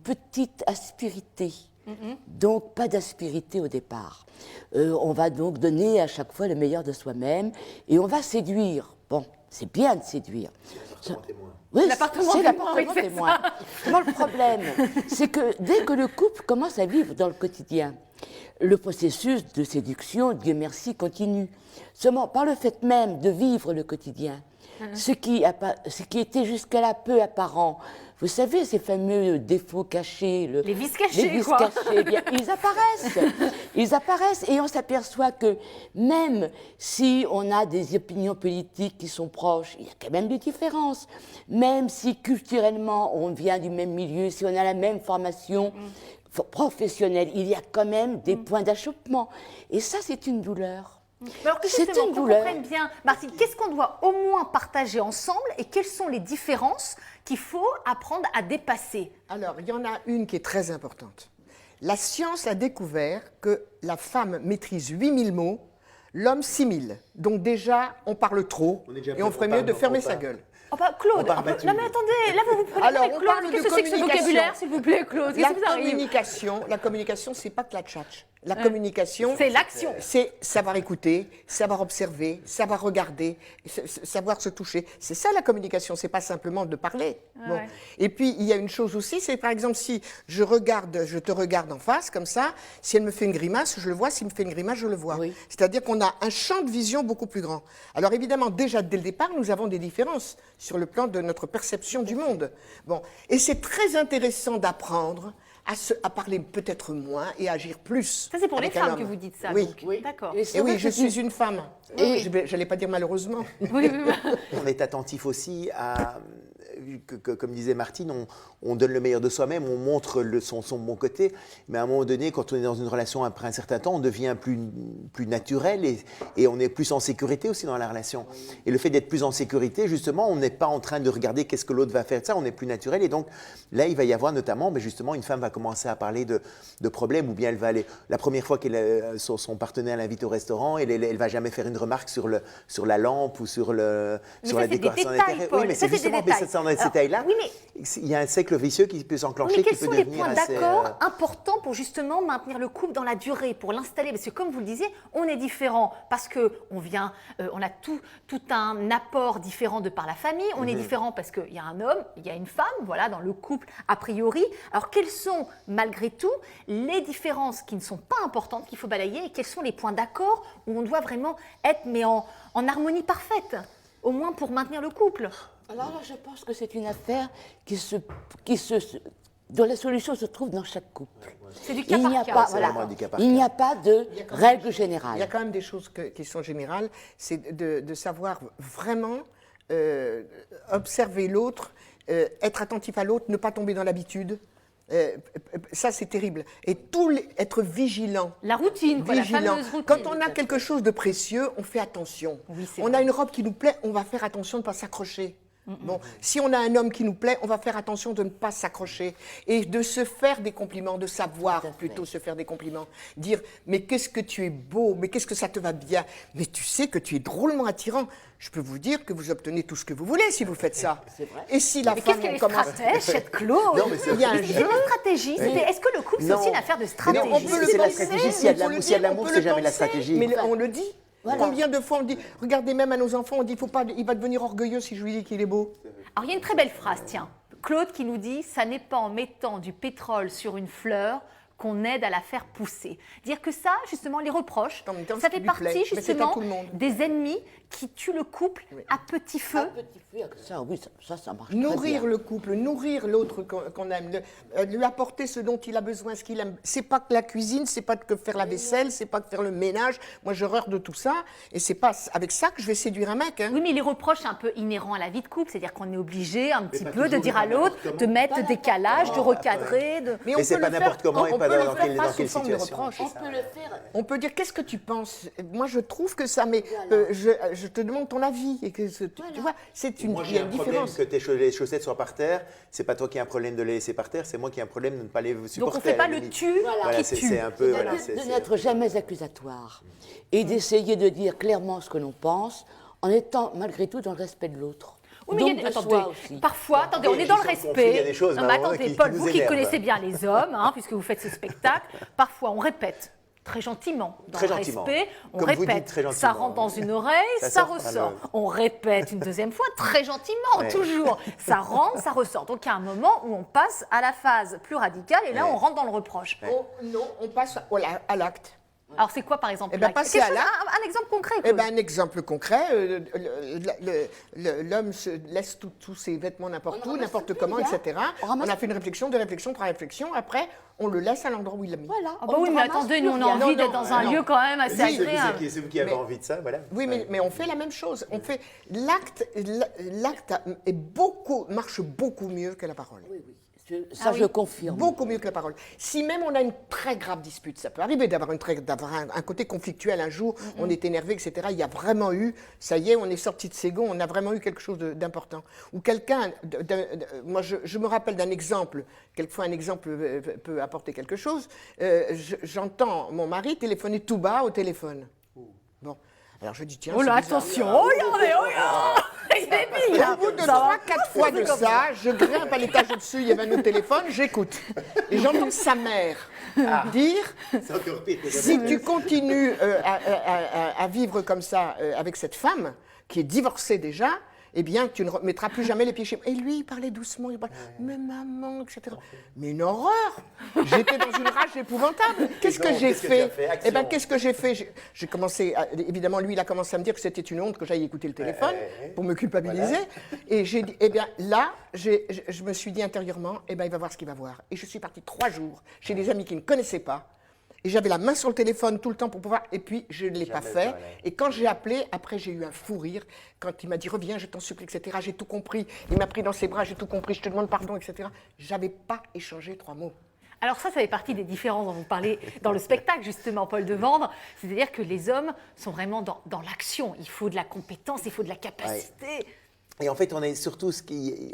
Speaker 8: petite aspérité. Donc pas d'aspérité au départ. On va donc donner à chaque fois le meilleur de soi-même et on va séduire. Bon, c'est bien de séduire. Oui, c'est l'appartement témoin. Non, le problème, c'est que dès que le couple commence à vivre dans le quotidien, le processus de séduction, Dieu merci, continue. Seulement, par le fait même de vivre le quotidien, ce qui était jusqu'à-là peu apparent, vous savez, ces fameux défauts cachés,
Speaker 6: les vices cachés, quoi.
Speaker 8: Cachés, bien, ils apparaissent et on s'aperçoit que même si on a des opinions politiques qui sont proches, il y a quand même des différences. Même si culturellement on vient du même milieu, si on a la même formation professionnelle, il y a quand même des points d'achoppement. Et ça, c'est une douleur.
Speaker 6: Alors que justement, qu'on comprenne bien, Martine, qu'est-ce qu'on doit au moins partager ensemble et quelles sont les différences qu'il faut apprendre à dépasser?
Speaker 10: Alors, il y en a une qui est très importante. La science a découvert que la femme maîtrise 8000 mots, l'homme 6000. Donc déjà, on parle trop et on ferait mieux de fermer sa gueule.
Speaker 6: Oh bah, Claude, non mais attendez, là vous prenez
Speaker 10: alors,
Speaker 6: Claude, qu'est-ce que c'est que ce vocabulaire, s'il vous plaît, Claude?
Speaker 10: La communication, c'est pas que la tchatch. La communication,
Speaker 6: c'est l'action.
Speaker 10: C'est savoir écouter, savoir observer, savoir regarder, savoir se toucher. C'est ça la communication, c'est pas simplement de parler. Bon. Ouais. Et puis il y a une chose aussi, c'est par exemple si je te regarde en face comme ça, si elle me fait une grimace, je le vois, s'il me fait une grimace, je le vois. Oui. C'est-à-dire qu'on a un champ de vision beaucoup plus grand. Alors évidemment, déjà dès le départ, nous avons des différences sur le plan de notre perception du monde. Bon. Et c'est très intéressant d'apprendre à parler peut-être moins et à agir plus.
Speaker 6: Ça, c'est pour les femmes que vous dites ça.
Speaker 10: Oui,
Speaker 6: donc.
Speaker 10: oui.
Speaker 6: D'accord.
Speaker 10: Et oui, je suis une femme. Et je n'allais pas dire malheureusement.
Speaker 6: Oui.
Speaker 9: On est attentif aussi à, comme disait Martine, on donne le meilleur de soi-même, on montre son bon côté, mais à un moment donné, quand on est dans une relation après un certain temps, on devient plus naturel et on est plus en sécurité aussi dans la relation. Et le fait d'être plus en sécurité, justement, on n'est pas en train de regarder qu'est-ce que l'autre va faire de ça, on est plus naturel. Et donc là, il va y avoir notamment, justement, une femme va commencer à parler de problèmes, ou bien elle va aller, la première fois que son partenaire l'invite au restaurant, elle ne va jamais faire une remarque sur la lampe ou sur la décoration intérieure. Oui, mais c'est justement dans ces détails-là.
Speaker 6: Oui,
Speaker 9: il y a un cercle vicieux qui peut s'enclencher,
Speaker 6: oui,
Speaker 9: qui peut devenir assez...
Speaker 6: Quels sont les points d'accord importants pour justement maintenir le couple dans la durée, pour l'installer? Parce que comme vous le disiez, on est différent parce qu'on vient, on a tout un apport différent de par la famille, on est différent parce qu'il y a un homme, il y a une femme, voilà, dans le couple a priori. Alors quelles sont malgré tout les différences qui ne sont pas importantes, qu'il faut balayer, et quels sont les points d'accord où on doit vraiment être mais en harmonie parfaite, au moins pour maintenir le couple?
Speaker 8: Alors là, je pense que c'est une affaire dont la solution se trouve dans chaque couple.
Speaker 6: C'est du cas par cas.
Speaker 8: Il n'y a pas de règle générale.
Speaker 10: Il y a quand même des choses qui sont générales, c'est de savoir vraiment observer l'autre, être attentif à l'autre, ne pas tomber dans l'habitude. Ça, c'est terrible. Et être vigilant.
Speaker 6: La routine, la fameuse routine.
Speaker 10: Quand on a quelque chose de précieux, on fait attention. Oui, on a une robe qui nous plaît, on va faire attention de ne pas s'accrocher. Bon, si on a un homme qui nous plaît, on va faire attention de ne pas s'accrocher et de se faire des compliments, de savoir plutôt se faire des compliments. Dire, mais qu'est-ce que tu es beau, mais qu'est-ce que ça te va bien, mais tu sais que tu es drôlement attirant. Je peux vous dire que vous obtenez tout ce que vous voulez si vous faites ça. Et si la
Speaker 6: mais
Speaker 10: femme
Speaker 6: qu'est-ce qu'elle est
Speaker 10: commence...
Speaker 6: stratège, cette Claude?
Speaker 9: Non, mais c'est-
Speaker 10: Il y a un
Speaker 6: C'est
Speaker 10: jeu.
Speaker 6: la stratégie. Est-ce que le couple, c'est
Speaker 9: Non.
Speaker 6: aussi une affaire de
Speaker 9: Mais
Speaker 6: stratégie?
Speaker 9: on peut le
Speaker 10: C'est la
Speaker 9: penser,
Speaker 10: stratégie.
Speaker 9: s'il y a de
Speaker 10: On peut
Speaker 9: l'amour,
Speaker 10: le
Speaker 9: s'il y a de
Speaker 10: dire,
Speaker 9: l'amour,
Speaker 10: on peut
Speaker 9: c'est
Speaker 10: le
Speaker 9: jamais la
Speaker 10: penser,
Speaker 9: stratégie.
Speaker 10: Mais on le dit.
Speaker 8: Voilà.
Speaker 10: Combien de fois on dit, regardez même à nos enfants, on dit, faut pas, il va devenir orgueilleux si je lui dis qu'il est beau.
Speaker 6: Alors, il y a une très belle phrase, tiens. Claude qui nous dit « Ça n'est pas en mettant du pétrole sur une fleur qu'on aide à la faire pousser ». Dire que ça, justement, les reproches,
Speaker 10: En même temps,
Speaker 6: ça
Speaker 10: ce qui
Speaker 6: fait
Speaker 10: lui
Speaker 6: partie,
Speaker 10: plaît. Mais c'est à
Speaker 6: justement,
Speaker 10: tout le monde.
Speaker 6: des ennemis qui tuent le couple à petit feu.
Speaker 8: Ça, oui, ça marche très
Speaker 10: Nourrir
Speaker 8: bien.
Speaker 10: le couple, nourrir l'autre qu'on aime, lui apporter ce dont il a besoin, ce qu'il aime. C'est pas que la cuisine, c'est pas que faire la vaisselle, c'est pas que faire le ménage. Moi, j'ai horreur de tout ça. Et c'est pas avec ça que je vais séduire un mec. Hein.
Speaker 6: Oui, mais les reproches, c'est un peu inhérent à la vie de couple. C'est-à-dire qu'on est obligé un petit
Speaker 9: pas
Speaker 6: peu de
Speaker 9: toujours,
Speaker 6: dire
Speaker 9: mais
Speaker 6: à
Speaker 9: pas n'importe
Speaker 6: l'autre,
Speaker 9: comment.
Speaker 6: de mettre des calages, de recadrer.
Speaker 10: Mais
Speaker 9: Mais c'est
Speaker 10: peut
Speaker 9: pas
Speaker 10: le faire-
Speaker 9: n'importe comment et
Speaker 10: on
Speaker 9: pas
Speaker 10: peut le
Speaker 9: dans
Speaker 10: faire
Speaker 9: quelle-
Speaker 10: pas
Speaker 9: dans
Speaker 10: sous
Speaker 9: quelle
Speaker 10: forme de
Speaker 9: situation.
Speaker 10: reproche.
Speaker 8: On peut le faire.
Speaker 10: On peut dire qu'est-ce que tu penses. Moi, je trouve que ça, mais je te demande ton avis et que tu vois, c'est une,
Speaker 9: Moi,
Speaker 10: il y
Speaker 9: j'ai
Speaker 10: a
Speaker 9: un
Speaker 10: une
Speaker 9: problème
Speaker 10: différence.
Speaker 9: que les chaussettes soient par terre. C'est pas toi qui as un problème de les laisser par terre, c'est moi qui ai un problème de ne pas les supporter.
Speaker 6: Donc on ne fait
Speaker 9: à
Speaker 6: pas
Speaker 9: la
Speaker 6: le
Speaker 9: limite.
Speaker 6: tu
Speaker 9: Voilà,
Speaker 6: qui
Speaker 9: c'est
Speaker 6: tue.
Speaker 9: un peu. Voilà,
Speaker 8: De n'être jamais accusatoire et d'essayer de dire clairement ce que l'on pense en étant malgré tout dans le respect de l'autre.
Speaker 6: Oui, mais il y a
Speaker 8: Donc
Speaker 6: des-
Speaker 8: de
Speaker 6: attendez,
Speaker 8: soi aussi.
Speaker 6: parfois, attendez, on est
Speaker 9: il y a
Speaker 6: dans le
Speaker 9: des gestions de
Speaker 6: respect.
Speaker 9: conflit, il y a des choses,
Speaker 6: Non, mais
Speaker 9: mais à un moment
Speaker 6: attendez,
Speaker 9: qui
Speaker 6: Paul,
Speaker 9: nous
Speaker 6: vous qui
Speaker 9: énervent.
Speaker 6: connaissez bien les hommes, puisque vous faites ce spectacle, parfois on répète très gentiment, dans
Speaker 9: Très
Speaker 6: le
Speaker 9: gentiment.
Speaker 6: respect, on
Speaker 9: Comme vous
Speaker 6: répète,
Speaker 9: dites, très
Speaker 6: ça
Speaker 9: gentiment,
Speaker 6: rentre dans
Speaker 9: oui.
Speaker 6: une oreille,
Speaker 9: Ça
Speaker 6: ça
Speaker 9: sort par
Speaker 6: ressort.
Speaker 9: le-
Speaker 6: On répète une deuxième fois, très gentiment,
Speaker 9: Ouais.
Speaker 6: toujours. Ça rentre, ça ressort. Donc il y a un moment où on passe à la phase plus radicale, et là
Speaker 9: Ouais.
Speaker 6: on rentre dans le reproche.
Speaker 10: Non, on passe à l'acte.
Speaker 6: Alors c'est quoi par exemple
Speaker 10: Eh ben,
Speaker 6: l'acte?
Speaker 10: passer
Speaker 6: Quelque
Speaker 10: à
Speaker 6: chose-
Speaker 10: l'acte.
Speaker 6: un exemple concret.
Speaker 10: Eh
Speaker 6: Claude.
Speaker 10: ben, un exemple concret, l'homme se laisse tous ses vêtements n'importe où, n'importe comment, etc. On a fait une réflexion, de réflexion, par réflexion. Après, on le laisse à l'endroit où il l'a mis.
Speaker 8: Voilà.
Speaker 6: Ah bah oui, mais attendez, nous on a envie d'être dans un lieu quand même assez
Speaker 9: Oui,
Speaker 6: agréable.
Speaker 9: c'est vous qui avez
Speaker 10: Mais-
Speaker 9: envie de ça, voilà.
Speaker 10: Oui, mais on fait la même chose. On fait l'acte marche beaucoup mieux que la parole.
Speaker 8: Ça, je confirme.
Speaker 10: Beaucoup mieux que la parole. Si même on a une très grave dispute, ça peut arriver d'avoir un côté conflictuel un jour, on est énervé, etc. Il y a vraiment eu, ça y est, on est sorti de ses gonds, on a vraiment eu quelque chose d'important. Ou quelqu'un, moi je me rappelle d'un exemple, quelquefois un exemple peut apporter quelque chose. J'entends mon mari téléphoner tout bas au téléphone. Bon. Alors je dis, tiens.
Speaker 6: Oh là,
Speaker 10: c'est bizarre.
Speaker 6: attention, regardez, regardez. Il est
Speaker 10: Et
Speaker 6: bien.
Speaker 10: au bout de
Speaker 6: Ça va
Speaker 10: 3-4 fois de
Speaker 6: C'est comme
Speaker 10: ça, je grimpe à l'étage au-dessus, il y avait un autre téléphone, j'écoute. Et j'entends sa mère dire
Speaker 9: C'est encore pire que
Speaker 10: si tu continues à vivre comme ça avec cette femme, qui est divorcée déjà, eh bien, tu ne remettras plus jamais les pieds chez moi. Et lui, il parlait doucement, il parlait, mais maman, etc. Mais une horreur. J'étais dans une rage épouvantable. Qu'est-ce que
Speaker 9: donc,
Speaker 10: j'ai
Speaker 9: qu'est-ce que tu as
Speaker 10: fait
Speaker 9: fait?
Speaker 10: Eh bien,
Speaker 9: Action.
Speaker 10: qu'est-ce que j'ai fait? J'ai commencé, évidemment, lui, il a commencé à me dire que c'était une honte que j'aille écouter le téléphone pour me culpabiliser. Et j'ai dit, eh bien, là, je me suis dit intérieurement, eh bien, il va voir ce qu'il va voir. Et je suis partie 3 jours chez des amis qui ne connaissaient pas. Et j'avais la main sur le téléphone tout le temps pour pouvoir. Et puis, je ne l'ai pas fait. Et quand j'ai appelé, après, j'ai eu un fou rire. Quand il m'a dit, reviens, je t'en supplie, etc. J'ai tout compris. Il m'a pris dans ses bras, j'ai tout compris. Je te demande pardon, etc. J'avais pas échangé 3 mots.
Speaker 6: Alors ça fait partie des différences dont vous parlez dans le spectacle, justement, Paul Devendre. C'est-à-dire que les hommes sont vraiment dans l'action. Il faut de la compétence, il faut de la capacité.
Speaker 9: Et en fait, on est surtout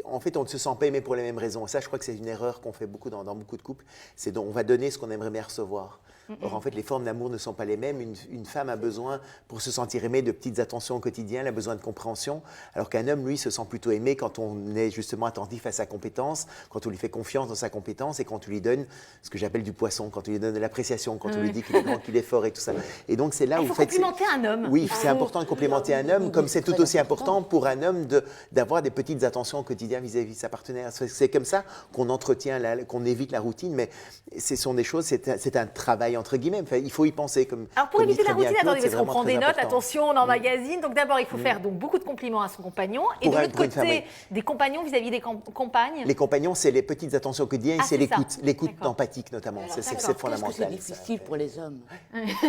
Speaker 9: en fait, on ne se sent pas aimé pour les mêmes raisons. Et ça, je crois que c'est une erreur qu'on fait beaucoup dans beaucoup de couples. C'est on va donner ce qu'on aimerait bien recevoir. Or, en fait, les formes d'amour ne sont pas les mêmes. Une femme a besoin, pour se sentir aimée, de petites attentions au quotidien, elle a besoin de compréhension, alors qu'un homme, lui, se sent plutôt aimé quand on est justement attentif à sa compétence, quand on lui fait confiance dans sa compétence et quand on lui donne ce que j'appelle du poisson, quand on lui donne de l'appréciation, quand on lui dit qu'il est grand, qu'il est fort et tout ça. Et donc, c'est là où...
Speaker 6: Il faut complimenter un homme.
Speaker 9: Oui, c'est important de complimenter un homme, comme c'est tout aussi important pour un homme d'avoir des petites attentions au quotidien vis-à-vis de sa partenaire. C'est comme ça qu'on entretient, qu'on évite la routine, mais ce sont des choses, c'est un travail entre guillemets. Enfin, il faut y penser.
Speaker 6: Alors pour
Speaker 9: comme
Speaker 6: éviter
Speaker 9: dit
Speaker 6: la
Speaker 9: très bien
Speaker 6: routine,
Speaker 9: Claude,
Speaker 6: attendez, parce
Speaker 9: c'est
Speaker 6: qu'on
Speaker 9: vraiment
Speaker 6: prend
Speaker 9: très
Speaker 6: des notes,
Speaker 9: important.
Speaker 6: attention, on emmagasine. Donc d'abord, il faut faire donc beaucoup de compliments à son compagnon. Et
Speaker 9: Pour
Speaker 6: de
Speaker 9: un-
Speaker 6: l'autre
Speaker 9: pour une
Speaker 6: côté,
Speaker 9: femme, oui.
Speaker 6: des compagnons vis-à-vis des compagnes.
Speaker 9: Les compagnons, c'est les petites attentions au quotidien et
Speaker 6: Ah,
Speaker 9: c'est
Speaker 6: c'est ça.
Speaker 9: l'écoute
Speaker 6: D'accord.
Speaker 9: empathique notamment.
Speaker 8: Alors,
Speaker 9: C'est
Speaker 8: d'accord,
Speaker 9: fondamental.
Speaker 8: qu'est-ce que c'est difficile pour les hommes?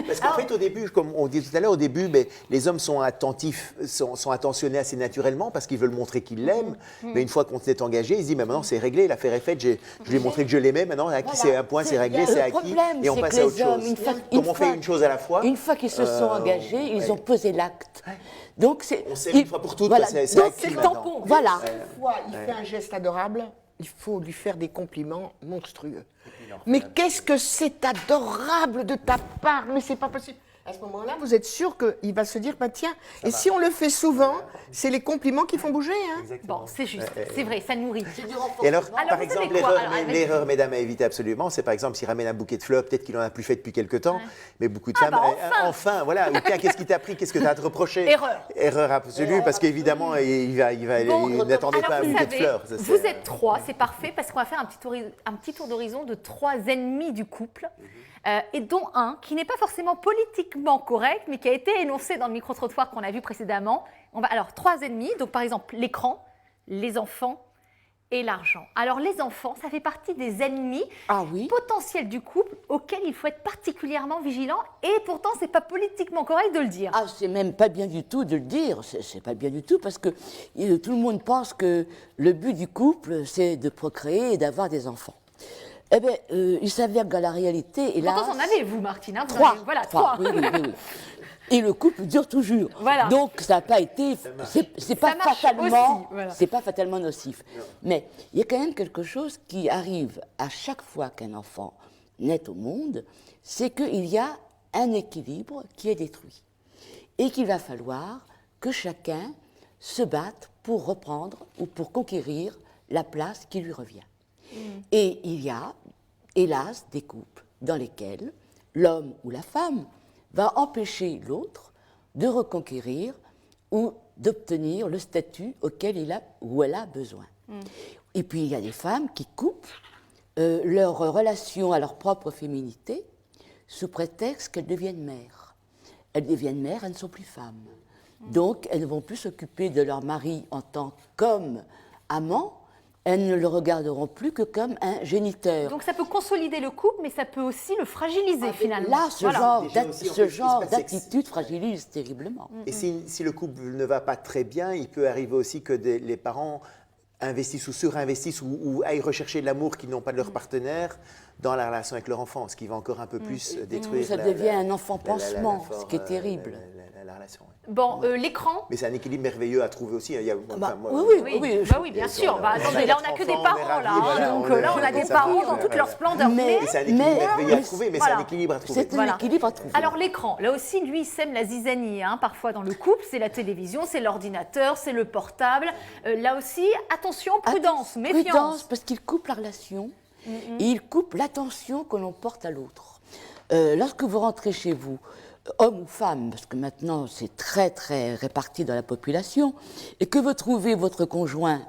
Speaker 9: Parce qu'en fait, au début, comme on dit tout à l'heure, au début, les hommes sont attentifs, sont attentionnés assez naturellement parce qu'ils veulent montrer qu'ils l'aiment. Mais une fois qu'on s'est engagé, ils se disent, mais maintenant c'est réglé, l'affaire est faite, je lui ai montré que je l'aimais, maintenant c'est un point, c'est réglé, c'est acquis, et on passe à autre
Speaker 8: les hommes,
Speaker 9: Comme on fait une chose à la fois.
Speaker 8: Une fois qu'ils se sont engagés, ils ont posé l'acte. Donc
Speaker 9: on s'aime une fois pour toutes,
Speaker 8: voilà.
Speaker 9: c'est
Speaker 8: Donc,
Speaker 9: acquis
Speaker 8: c'est le
Speaker 9: maintenant.
Speaker 8: tampon. Voilà.
Speaker 10: Une fois, il fait un geste adorable, il faut lui faire des compliments monstrueux. Mais qu'est-ce que c'est adorable de ta part, mais c'est pas possible. À ce moment-là, vous êtes sûr qu'il va se dire, bah tiens, et si on le fait souvent, c'est les compliments qui font bouger. Hein.
Speaker 6: Bon, c'est juste, c'est vrai, ça nourrit.
Speaker 9: Et alors, par
Speaker 6: vous
Speaker 9: exemple,
Speaker 6: savez quoi
Speaker 9: l'erreur, mesdames, à éviter absolument, c'est par exemple s'il ramène un bouquet de fleurs, peut-être qu'il n'en a plus fait depuis quelque temps, mais beaucoup de femmes, enfin, voilà, ou tiens, qu'est-ce qui t'a pris, qu'est-ce que tu as à te reprocher? Erreur absolue, parce qu'évidemment, il n'attendait pas un bouquet de fleurs. Ça,
Speaker 6: vous êtes 3, c'est parfait, parce qu'on va faire un petit tour d'horizon de 3 ennemis du couple. Et dont un qui n'est pas forcément politiquement correct, mais qui a été énoncé dans le micro-trottoir qu'on a vu précédemment. Alors, 3 ennemis, donc par exemple l'écran, les enfants et l'argent. Alors les enfants, ça fait partie des ennemis potentiels du couple auxquels il faut être particulièrement vigilant, et pourtant c'est pas politiquement correct de le dire.
Speaker 8: Ah, c'est même pas bien du tout de le dire, c'est pas bien du tout, parce que tout le monde pense que le but du couple, c'est de procréer et d'avoir des enfants. Eh bien, il s'avère que dans la réalité, hélas...
Speaker 6: Pourtant, vous en avez, vous, Martine. Hein,
Speaker 8: Trois.
Speaker 6: 3.
Speaker 8: Oui. Et le couple dure toujours.
Speaker 6: Voilà.
Speaker 8: Donc, ça n'a pas été... C'est pas fatalement nocif. Mais il y a quand même quelque chose qui arrive à chaque fois qu'un enfant naît au monde, c'est qu'il y a un équilibre qui est détruit. Et qu'il va falloir que chacun se batte pour reprendre ou pour conquérir la place qui lui revient. Et il y a, hélas, des couples dans lesquels l'homme ou la femme va empêcher l'autre de reconquérir ou d'obtenir le statut auquel il a ou elle a besoin. Et puis il y a des femmes qui coupent leur relation à leur propre féminité sous prétexte qu'elles deviennent mères. Elles deviennent mères, elles ne sont plus femmes. Donc elles ne vont plus s'occuper de leur mari en tant qu'homme amant. Elles ne le regarderont plus que comme un géniteur.
Speaker 6: Donc ça peut consolider le couple, mais ça peut aussi le fragiliser finalement.
Speaker 8: Là, ce genre d'attitude fragilise terriblement.
Speaker 9: Et si le couple ne va pas très bien, il peut arriver aussi que les parents investissent ou surinvestissent ou aillent rechercher de l'amour qu'ils n'ont pas de leur partenaire dans la relation avec leur enfant, ce qui va encore un peu plus détruire.
Speaker 8: Ça devient un enfant pansement, ce qui est terrible.
Speaker 9: La relation.
Speaker 6: Bon, l'écran.
Speaker 9: Mais c'est un équilibre merveilleux à trouver aussi.
Speaker 6: Oui, bien sûr. Attendez, là, on n'a que des parents, là. Donc là, on a des parents dans toute leur splendeur.
Speaker 9: Mais c'est un équilibre merveilleux à trouver, mais c'est un équilibre à trouver.
Speaker 8: C'est un équilibre à trouver.
Speaker 6: Alors, l'écran, là aussi, lui, il sème la zizanie, parfois dans le couple. C'est la télévision, c'est l'ordinateur, c'est le portable. Là aussi, attention, prudence, méfiance.
Speaker 8: Prudence, parce qu'il coupe la relation et il coupe l'attention que l'on porte à l'autre. Lorsque vous rentrez chez vous, homme ou femme, parce que maintenant c'est très très réparti dans la population, et que vous trouvez votre conjoint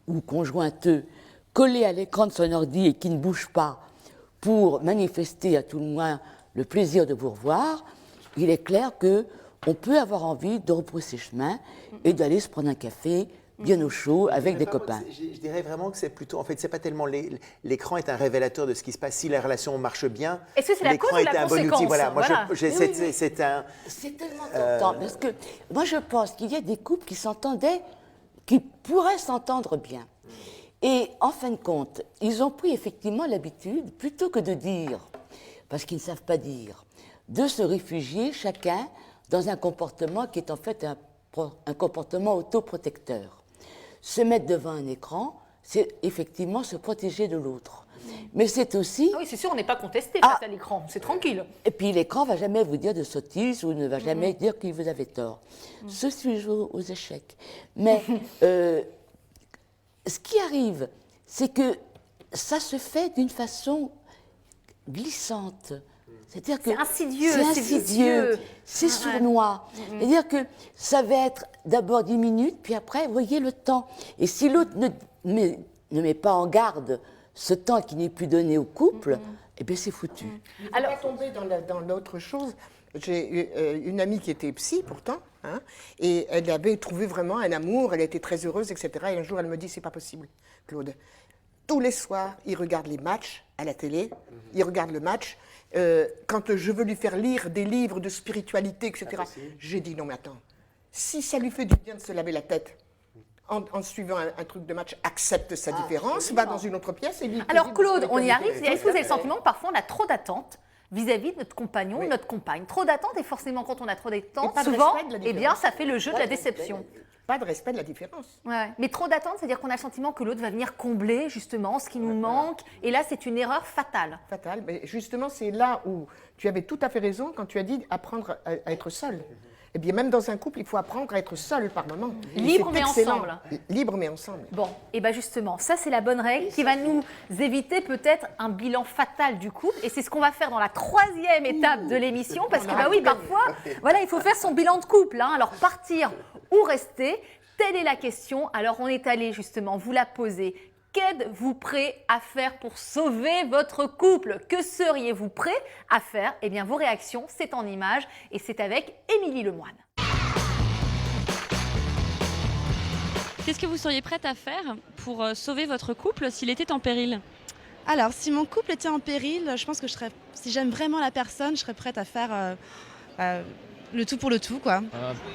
Speaker 8: ou conjointeux collé à l'écran de son ordi et qui ne bouge pas pour manifester à tout le moins le plaisir de vous revoir, il est clair qu'on peut avoir envie de repousser chemin et d'aller se prendre un café bien au chaud avec des copains.
Speaker 9: Je dirais vraiment que c'est plutôt, en fait, c'est pas tellement l'écran est un révélateur de ce qui se passe. Si la relation marche bien,
Speaker 6: est-ce que c'est la cause ou la conséquence?
Speaker 9: Voilà, moi,
Speaker 8: c'est tellement tentant parce que moi je pense qu'il y a des couples qui pourraient s'entendre bien. Et en fin de compte, ils ont pris effectivement l'habitude, plutôt que de dire, parce qu'ils ne savent pas dire, de se réfugier chacun dans un comportement qui est en fait un comportement autoprotecteur. Se mettre devant un écran, c'est effectivement se protéger de l'autre. Mais c'est aussi...
Speaker 6: Ah oui, c'est sûr, on n'est pas contesté face à l'écran, c'est tranquille.
Speaker 8: Et puis l'écran ne va jamais vous dire de sottises ou ne va jamais dire qu'il vous avait tort. Ceci joue aux échecs. Mais ce qui arrive, c'est que ça se fait d'une façon glissante. C'est-à-dire que
Speaker 6: c'est insidieux,
Speaker 8: c'est sournois. C'est-à-dire que ça va être d'abord 10 minutes, puis après, vous voyez le temps. Et si l'autre ne met pas en garde ce temps qui n'est plus donné au couple, eh bien c'est foutu.
Speaker 10: Alors, on va tomber dans l'autre chose. J'ai une amie qui était psy pourtant, et elle avait trouvé vraiment un amour, elle était très heureuse, etc. Et un jour, elle me dit, c'est pas possible, Claude. Tous les soirs, il regarde les matchs à la télé, il regarde le match. Quand je veux lui faire lire des livres de spiritualité, etc., j'ai dit non, mais attends, si ça lui fait du bien de se laver la tête en suivant un truc de match, accepte sa différence, va dans une autre pièce et lui...
Speaker 6: Alors Claude, on y arrive. Est-ce que vous avez le sentiment que parfois on a trop d'attentes vis-à-vis de notre compagnon ou notre compagne. Trop d'attentes et forcément quand on a trop d'attentes,
Speaker 10: pas de
Speaker 6: souvent,
Speaker 10: respect de la
Speaker 6: eh bien,
Speaker 10: différence.
Speaker 6: ça fait le jeu de la déception.
Speaker 10: Pas de respect de la différence.
Speaker 6: Ouais. Mais trop d'attentes, c'est-à-dire qu'on a le sentiment que l'autre va venir combler justement ce qui nous manque. Et là, c'est une erreur fatale.
Speaker 10: Fatale. Mais justement, c'est là où tu avais tout à fait raison quand tu as dit apprendre à être seul. Eh bien, même dans un couple, il faut apprendre à être seul par moment. Et
Speaker 6: Libre
Speaker 10: c'est
Speaker 6: mais
Speaker 10: excellent.
Speaker 6: ensemble.
Speaker 10: Libre mais ensemble.
Speaker 6: Bon, et bien justement, ça c'est la bonne règle qui va nous éviter peut-être un bilan fatal du couple. Et c'est ce qu'on va faire dans la 3e étape de l'émission. Parce que bah oui, parfois, voilà, il faut faire son bilan de couple. Hein. Alors partir ou rester, telle est la question. Alors on est allé justement vous la poser. Qu'êtes-vous prêt à faire pour sauver votre couple? Que seriez-vous prêt à faire? Eh bien, vos réactions, c'est en images et c'est avec Émilie Lemoine.
Speaker 18: Qu'est-ce que vous seriez prête à faire pour sauver votre couple s'il était en péril?
Speaker 11: Alors, si mon couple était en péril, je pense que si j'aime vraiment la personne, je serais prête à faire le tout pour le tout, quoi.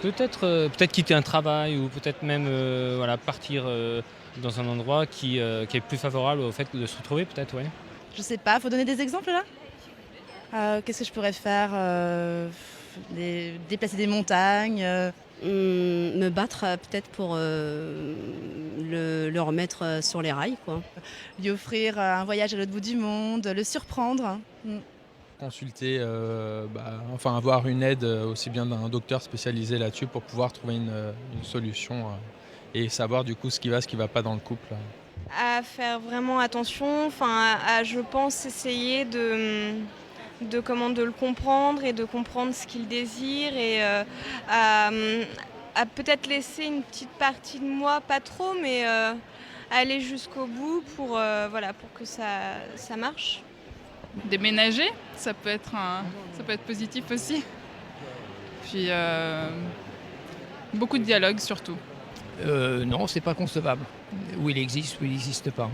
Speaker 12: Peut-être quitter un travail ou peut-être même partir dans un endroit qui est plus favorable au fait de se retrouver, peut-être, ouais.
Speaker 11: Je sais pas, faut donner des exemples là. Qu'est-ce que je pourrais faire déplacer des montagnes.
Speaker 19: Me battre peut-être pour le remettre sur les rails, quoi.
Speaker 11: Lui offrir un voyage à l'autre bout du monde, le surprendre.
Speaker 20: Consulter, avoir une aide aussi bien d'un docteur spécialisé là-dessus pour pouvoir trouver une solution et savoir du coup ce qui va pas dans le couple.
Speaker 21: À faire vraiment attention, à je pense essayer de le comprendre et de comprendre ce qu'il désire et à peut-être laisser une petite partie de moi, pas trop, mais aller jusqu'au bout pour que ça marche.
Speaker 22: Déménager, ça peut être positif aussi. Puis beaucoup de dialogue surtout.
Speaker 23: Non, c'est pas concevable. Où il existe, où il n'existe pas.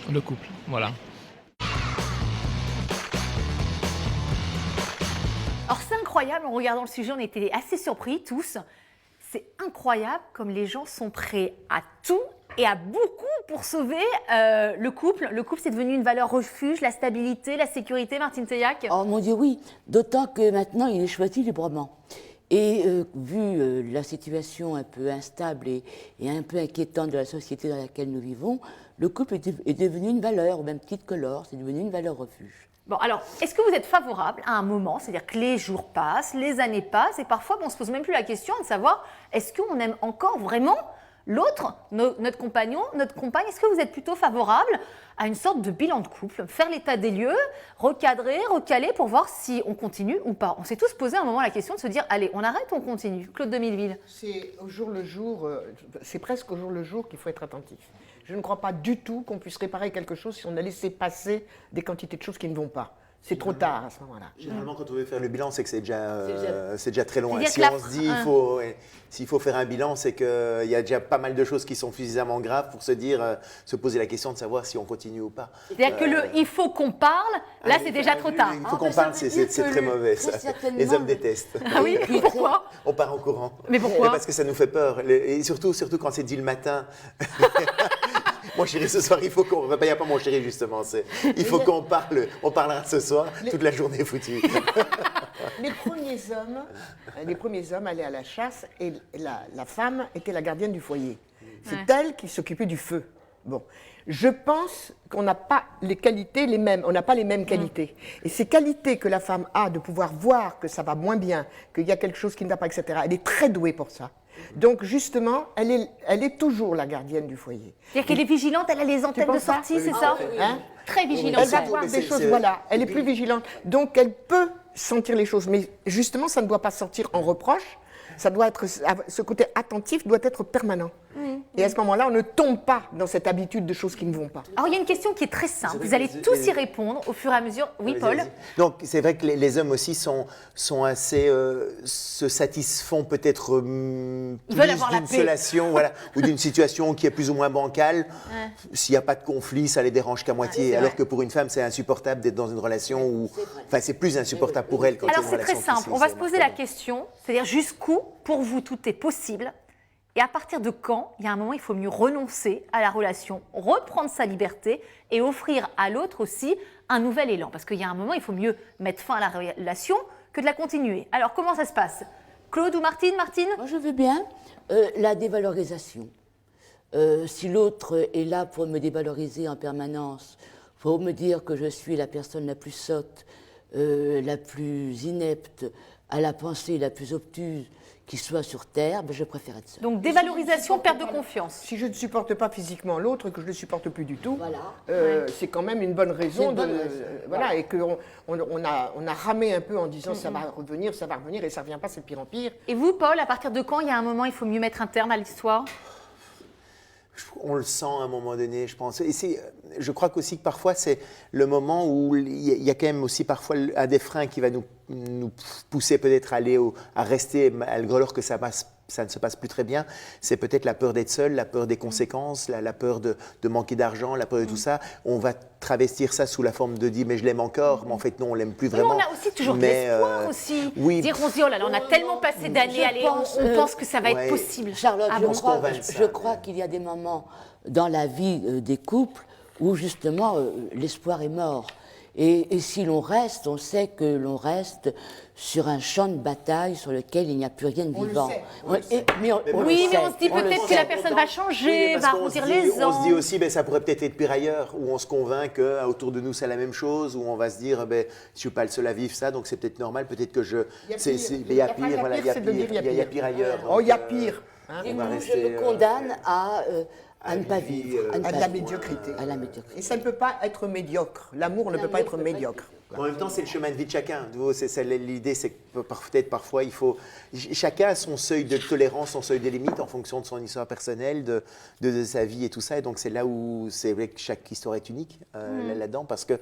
Speaker 23: Le couple, voilà.
Speaker 6: Alors c'est incroyable, en regardant le sujet, on était assez surpris tous. C'est incroyable comme les gens sont prêts à tout et à beaucoup pour sauver le couple. Le couple, c'est devenu une valeur refuge, la stabilité, la sécurité, Martine Teillac.
Speaker 8: Oh mon Dieu, oui. D'autant que maintenant, il est choisi librement. Et vu la situation un peu instable et un peu inquiétante de la société dans laquelle nous vivons, le couple est devenu une valeur, au même titre que l'or, c'est devenu une valeur refuge.
Speaker 6: Bon, alors, est-ce que vous êtes favorable à un moment, c'est-à-dire que les jours passent, les années passent, et parfois, on ne se pose même plus la question de savoir est-ce qu'on aime encore vraiment l'autre, notre compagnon, notre compagne? Est-ce que vous êtes plutôt favorable à une sorte de bilan de couple, faire l'état des lieux, recadrer, recaler pour voir si on continue ou pas? On s'est tous posé à un moment la question de se dire allez, on arrête ou on continue? Claude de Milleville.
Speaker 10: C'est au jour le jour, c'est presque au jour le jour qu'il faut être attentif. Je ne crois pas du tout qu'on puisse réparer quelque chose si on a laissé passer des quantités de choses qui ne vont pas. C'est trop tard à ce moment-là.
Speaker 9: Généralement, quand on veut faire le bilan, c'est que c'est déjà très loin. Si
Speaker 6: C'est-à-dire
Speaker 9: on se dit s'il faut faire un bilan, c'est qu'il y a déjà pas mal de choses qui sont suffisamment graves pour se poser la question de savoir si on continue ou pas.
Speaker 6: C'est-à-dire que il faut qu'on parle, là c'est déjà trop tard.
Speaker 9: Il faut qu'on parle, c'est très mauvais ça. Les hommes détestent.
Speaker 6: Ah oui, pourquoi?
Speaker 9: On part en courant.
Speaker 6: Mais pourquoi?
Speaker 9: Parce que ça nous fait peur. Et surtout quand c'est dit le matin. Mon chéri, ce soir, il faut qu'on... Il n'y a pas mon chéri, justement. Il faut qu'on parle. On parlera ce soir. Toute la journée est foutue.
Speaker 10: Les premiers hommes allaient à la chasse et la femme était la gardienne du foyer. C'est elle qui s'occupait du feu. Bon. Je pense qu'on n'a pas les qualités les mêmes, on n'a pas les mêmes qualités. Et ces qualités que la femme a de pouvoir voir que ça va moins bien, qu'il y a quelque chose qui ne va pas, etc., elle est très douée pour ça. Donc justement, elle est toujours la gardienne du foyer.
Speaker 6: C'est-à-dire qu'elle est vigilante, elle a les antennes de sortie, c'est ça? Très vigilante.
Speaker 10: Elle va voir des choses, voilà, elle est plus vigilante. Donc elle peut sentir les choses, mais justement, ça ne doit pas sortir en reproche. Ça doit être, ce côté attentif doit être permanent. Et à ce moment-là, on ne tombe pas dans cette habitude de choses qui ne vont pas.
Speaker 6: Alors, il y a une question qui est très simple. Vous allez tous y répondre au fur et à mesure. Oui, Paul?
Speaker 9: Donc, c'est vrai que les hommes aussi sont assez... se satisfont peut-être plus d'une solation, voilà, ou d'une situation qui est plus ou moins bancale. S'il n'y a pas de conflit, ça les dérange qu'à moitié. Alors que pour une femme, c'est insupportable d'être dans une relation où... Enfin, c'est plus insupportable pour elle quand il y a une relation.
Speaker 6: Alors, c'est très simple. On va se poser la question, c'est-à-dire jusqu'où, pour vous, tout est possible. Et à partir de quand, il y a un moment, il faut mieux renoncer à la relation, reprendre sa liberté et offrir à l'autre aussi un nouvel élan. Parce qu'il y a un moment, il faut mieux mettre fin à la relation que de la continuer. Alors, comment ça se passe? Claude ou Martine?
Speaker 8: Moi, je veux bien la dévalorisation. Si l'autre est là pour me dévaloriser en permanence, pour me dire que je suis la personne la plus sotte, la plus inepte, à la pensée la plus obtuse qui soit sur Terre, je préfère être seule.
Speaker 6: Donc dévalorisation, perte de confiance.
Speaker 10: Si je ne supporte pas physiquement l'autre et que je ne le supporte plus du tout, c'est quand même une bonne raison. Voilà, et qu'on on a ramé un peu en disant ça va revenir, et ça ne revient pas, c'est de pire en pire.
Speaker 6: Et vous, Paul, à partir de quand il y a un moment, il faut mieux mettre un terme à l'histoire?
Speaker 9: On le sent à un moment donné, je pense. Et je crois qu'aussi que parfois, c'est le moment où il y a quand même aussi parfois un des freins qui va nous pousser peut-être à rester, alors que ça ne se passe plus très bien. C'est peut-être la peur d'être seul, la peur des conséquences, la peur de manquer d'argent, la peur de tout ça. On va travestir ça sous la forme de dire « mais je l'aime encore », mais en fait non, on l'aime plus vraiment.
Speaker 6: Mais on a aussi toujours de l'espoir aussi.
Speaker 9: Oui.
Speaker 6: Dire, on se dit « oh là là, on a tellement passé d'années, allez, on pense que ça va être possible ».
Speaker 8: Charlotte, je crois qu'il y a des moments dans la vie des couples où justement l'espoir est mort. Et si l'on reste, on sait que l'on reste sur un champ de bataille sur lequel il n'y a plus rien de vivant.
Speaker 6: Mais on se dit peut-être que la personne va changer, va arrondir les angles.
Speaker 9: On se dit aussi, ça pourrait peut-être être pire ailleurs, où on se convainc qu'autour de nous c'est la même chose, où on va se dire, je ne suis pas le seul à vivre ça, donc c'est peut-être normal, peut-être que je... Il y a pire, voilà, il y a pire ailleurs.
Speaker 10: Oh, il y a pire.
Speaker 8: Je me condamne à ne pas vivre,
Speaker 10: à la médiocrité. Et ça ne peut pas être médiocre. L'amour ne peut pas être médiocre.
Speaker 9: En même temps, c'est le chemin de vie de chacun. L'idée, c'est que peut-être parfois, chacun a son seuil de tolérance, son seuil de limite en fonction de son histoire personnelle, de sa vie et tout ça. Et donc, c'est là où c'est vrai que chaque histoire est unique là-dedans, parce que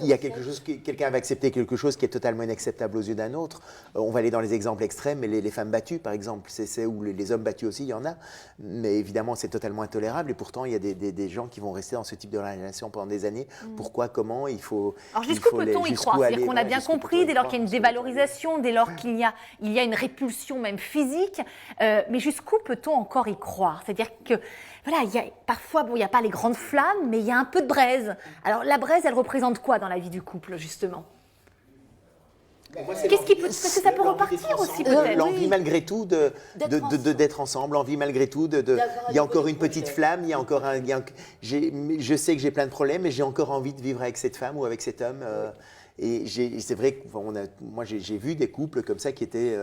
Speaker 9: il y a quelque chose, quelqu'un va accepter quelque chose qui est totalement inacceptable aux yeux d'un autre. On va aller dans les exemples extrêmes, mais les femmes battues, par exemple, ou les hommes battus aussi, il y en a. Mais évidemment, c'est totalement intolérable. Et pourtant, il y a des gens qui vont rester dans ce type de relation pendant des années. Pourquoi, comment, il faut...
Speaker 6: Alors, jusqu'où peut-on y croire? C'est-à-dire qu'on a bien compris, dès lors qu'il y a une dévalorisation, dès lors qu'il y a une répulsion même physique, mais jusqu'où peut-on encore y croire? C'est-à-dire que, voilà, parfois, il n'y a pas les grandes flammes, mais il y a un peu de braise. Alors, la braise, elle représente quoi dans la vie du couple, justement? Qu'est-ce qui peut, parce que ça peut repartir aussi peut-être.
Speaker 9: L'envie malgré tout d'être ensemble, l'envie malgré tout il y a encore une petite flamme, il y a encore je sais que j'ai plein de problèmes, mais j'ai encore envie de vivre avec cette femme ou avec cet homme. Et c'est vrai que moi j'ai vu des couples comme ça qui étaient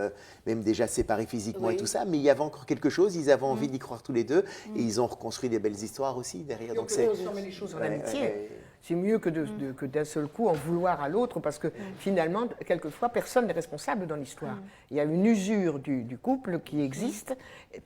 Speaker 9: même déjà séparés physiquement et tout ça, mais il y avait encore quelque chose, ils avaient envie d'y croire tous les deux et ils ont reconstruit des belles histoires aussi derrière.
Speaker 10: Donc c'est les choses en amitié. C'est mieux que d'un seul coup en vouloir à l'autre, parce que finalement, quelquefois, personne n'est responsable dans l'histoire. Il y a une usure du couple qui existe,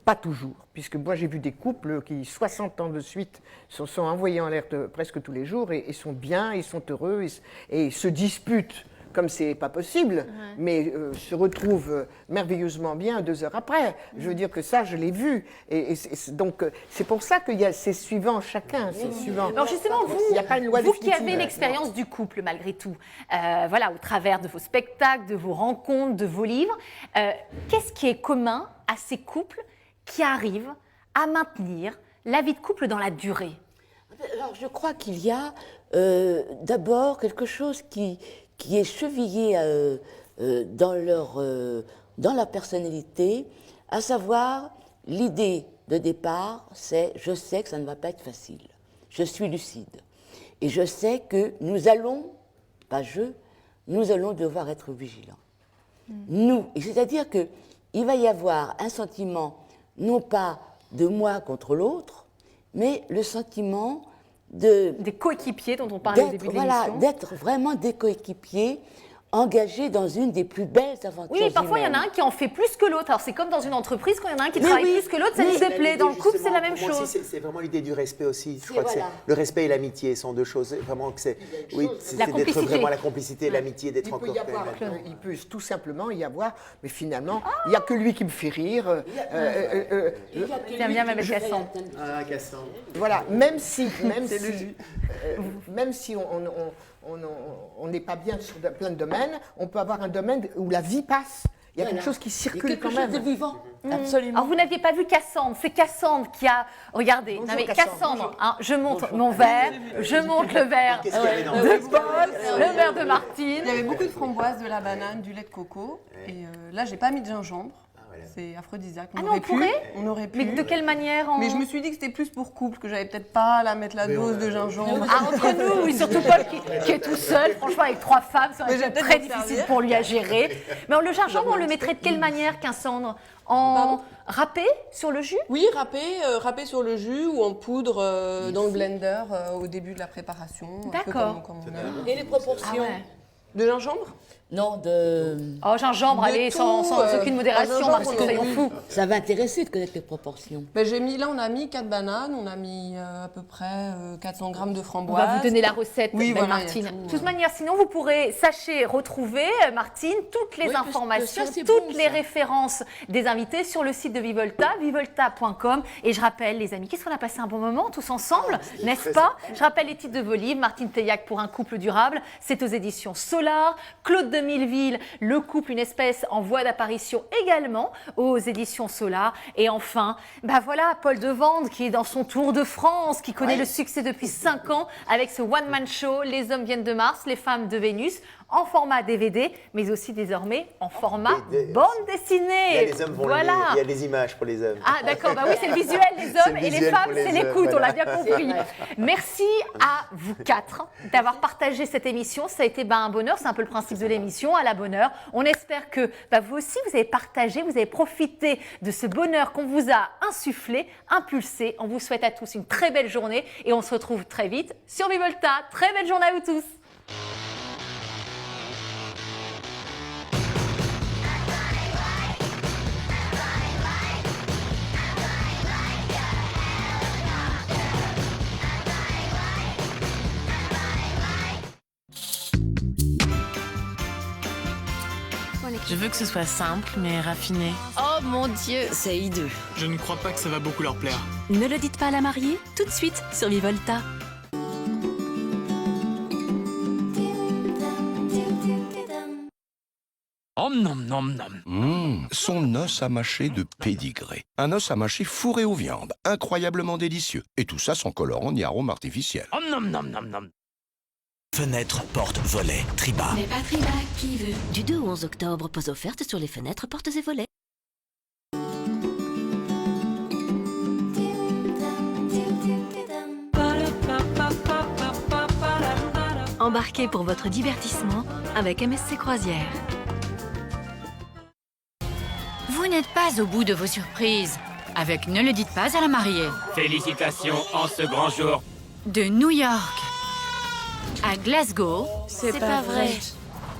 Speaker 10: pas toujours, puisque moi j'ai vu des couples qui, 60 ans de suite, sont envoyés en l'air presque tous les jours et sont bien, ils sont heureux et se disputent comme c'est pas possible, mais se retrouvent merveilleusement bien 2 heures après. Je veux dire que ça, je l'ai vu. Donc, c'est pour ça qu'il y a, c'est suivant chacun.
Speaker 6: Alors justement, vous qui avez l'expérience du couple malgré tout, voilà, au travers de vos spectacles, de vos rencontres, de vos livres, qu'est-ce qui est commun à ces couples qui arrivent à maintenir la vie de couple dans la durée?
Speaker 8: Alors, je crois qu'il y a d'abord quelque chose qui est chevillé dans leur personnalité, à savoir l'idée de départ, c'est « je sais que ça ne va pas être facile, je suis lucide, et je sais que nous allons devoir être vigilants. » Nous, c'est-à-dire qu'il va y avoir un sentiment, non pas de moi contre l'autre, mais le sentiment des
Speaker 6: coéquipiers dont on parlait au début de l'émission.
Speaker 8: Voilà, d'être vraiment des coéquipiers engagés dans une des plus belles aventures.
Speaker 6: Oui, parfois il y en a un qui en fait plus que l'autre. Alors c'est comme dans une entreprise, quand il y en a un qui travaille plus que l'autre, ça nous déplaît. Dans le couple, c'est la même chose.
Speaker 9: C'est vraiment l'idée du respect aussi. Je crois que le respect et l'amitié sont 2 choses. Vraiment que c'est d'être vraiment la complicité, l'amitié, d'être encore.
Speaker 10: Il peut tout simplement y avoir, mais finalement, il n'y a que lui qui me fait rire.
Speaker 6: J'aime bien même Cassandre.
Speaker 9: Ah, Cassandre.
Speaker 10: Voilà, même si on n'est pas bien sur plein de domaines, on peut avoir un domaine où la vie passe. Il y a quelque chose qui circule quand même.
Speaker 8: Quelque chose de vivant. Absolument.
Speaker 6: Alors, vous n'aviez pas vu Cassandre. C'est Cassandre qui a... Regardez,
Speaker 10: Bonjour,
Speaker 6: non, mais
Speaker 10: Cassandre.
Speaker 6: Cassandre, hein, je monte mon verre, je monte le verre
Speaker 9: Qu'est-ce qu'il y avait dans
Speaker 6: de Paul, le verre de Martine.
Speaker 7: Il y avait beaucoup de framboises, de la banane, du lait de coco. Et là, j'ai pas mis de gingembre. C'est aphrodisiaque.
Speaker 6: Ah non,
Speaker 7: On aurait pu.
Speaker 6: Mais de quelle manière
Speaker 7: Mais je me suis dit que c'était plus pour couple, que j'avais peut-être pas à la mettre la dose de gingembre.
Speaker 6: Ah, entre nous, oui, surtout Paul qui est tout seul, franchement, avec 3 femmes, ça aurait
Speaker 7: Mais j'ai
Speaker 6: été
Speaker 7: peut-être
Speaker 6: très
Speaker 7: dû me
Speaker 6: difficile
Speaker 7: servir.
Speaker 6: pour lui à gérer. Mais le gingembre, on le mettrait de quelle manière, Cassandre? En râpé sur le jus?
Speaker 7: Oui, râpé sur le jus ou en poudre dans le blender au début de la préparation. un peu
Speaker 6: D'accord.
Speaker 7: comme on aime.
Speaker 8: Et les proportions
Speaker 6: Ah ouais.
Speaker 7: De gingembre?
Speaker 8: Non, de...
Speaker 6: Oh, gingembre,
Speaker 7: De
Speaker 6: allez,
Speaker 7: tout,
Speaker 6: sans aucune modération,
Speaker 7: gingembre,
Speaker 6: Martine,
Speaker 7: on
Speaker 6: soyons
Speaker 7: aurait
Speaker 6: fous.
Speaker 8: Ça va intéresser de connaître les proportions.
Speaker 7: Ben, là, on a mis 4 bananes, on a mis à peu près 400 grammes de
Speaker 6: On
Speaker 7: framboises.
Speaker 6: va vous donner la recette,
Speaker 7: Oui,
Speaker 6: belle
Speaker 7: voilà,
Speaker 6: Martine.
Speaker 7: il y a tout,
Speaker 6: De toute manière, sinon, vous pourrez, sachez, retrouver, Martine, toutes les
Speaker 8: Oui, parce que
Speaker 6: informations,
Speaker 8: ça, c'est
Speaker 6: toutes
Speaker 8: bon,
Speaker 6: les
Speaker 8: ça.
Speaker 6: références des invités sur le site de Vivolta, vivolta.com. Et je rappelle, les amis, qu'est-ce qu'on a passé un bon moment tous ensemble, n'est-ce pas? Je rappelle les titres de vos livres. Martine Teillac pour un couple durable, c'est aux éditions Solar. Claude de Milleville, Le couple, une espèce en voie d'apparition, également aux éditions Solar. Et enfin, bah voilà, Paul Devende qui est dans son tour de France, qui connaît le succès depuis 5 ans avec ce one-man show, Les hommes viennent de Mars, les femmes de Vénus, en format DVD, mais aussi désormais en format bande dessinée.
Speaker 9: Il y a les hommes vont
Speaker 6: voilà.
Speaker 9: il y a les images pour les hommes.
Speaker 6: Ah d'accord, bah oui, c'est le visuel, les
Speaker 9: C'est
Speaker 6: hommes,
Speaker 9: le
Speaker 6: et les
Speaker 9: visuel
Speaker 6: femmes,
Speaker 9: pour les
Speaker 6: c'est
Speaker 9: hommes,
Speaker 6: l'écoute, on l'a
Speaker 9: voilà.
Speaker 6: bien compris. Merci à vous 4 d'avoir partagé cette émission. Ça a été un bonheur, c'est un peu le principe de l'émission, à la bonne heure. On espère que vous aussi, vous avez partagé, vous avez profité de ce bonheur qu'on vous a insufflé, impulsé. On vous souhaite à tous une très belle journée et on se retrouve très vite sur Vivolta. Très belle journée à vous tous.
Speaker 1: Je veux que ce soit simple mais raffiné.
Speaker 4: Oh mon Dieu,
Speaker 1: C'est hideux.
Speaker 2: Je ne crois pas que ça va beaucoup leur plaire.
Speaker 4: ne le dites pas à la mariée, tout de suite sur Vivolta.
Speaker 3: Nom nom nom. Son os à mâcher de pédigré. Un os à mâcher fourré aux viandes, incroyablement délicieux. Et tout ça sans colorant ni arôme artificiel.
Speaker 1: Nom nom nom nom.
Speaker 24: Fenêtre, porte, volet, Triba.
Speaker 4: Mais pas Triba qui veut. Du 2 au 11 octobre, pose offerte sur les fenêtres, portes et volets. Embarquez pour votre divertissement avec MSC Croisière.
Speaker 25: Vous n'êtes pas au bout de vos surprises avec Ne le dites pas à la mariée.
Speaker 2: Félicitations en ce grand jour.
Speaker 25: De New York à Glasgow,
Speaker 1: C'est pas vrai.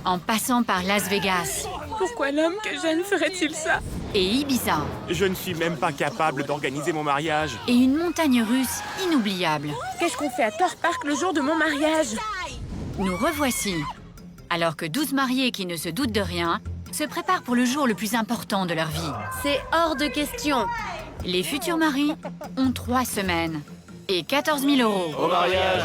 Speaker 25: en passant par Las Vegas
Speaker 15: Pourquoi l'homme que j'aime ferait-il ça?
Speaker 25: et Ibiza
Speaker 2: Je ne suis même pas capable d'organiser mon mariage.
Speaker 25: et une montagne russe inoubliable.
Speaker 15: Qu'est-ce qu'on fait à Thor Park le jour de mon mariage?
Speaker 25: Nous revoici. Alors que 12 mariés qui ne se doutent de rien se préparent pour le jour le plus important de leur vie.
Speaker 4: C'est hors de question.
Speaker 25: Les futurs maris ont 3 semaines et 14 000 euros.
Speaker 2: Au mariage.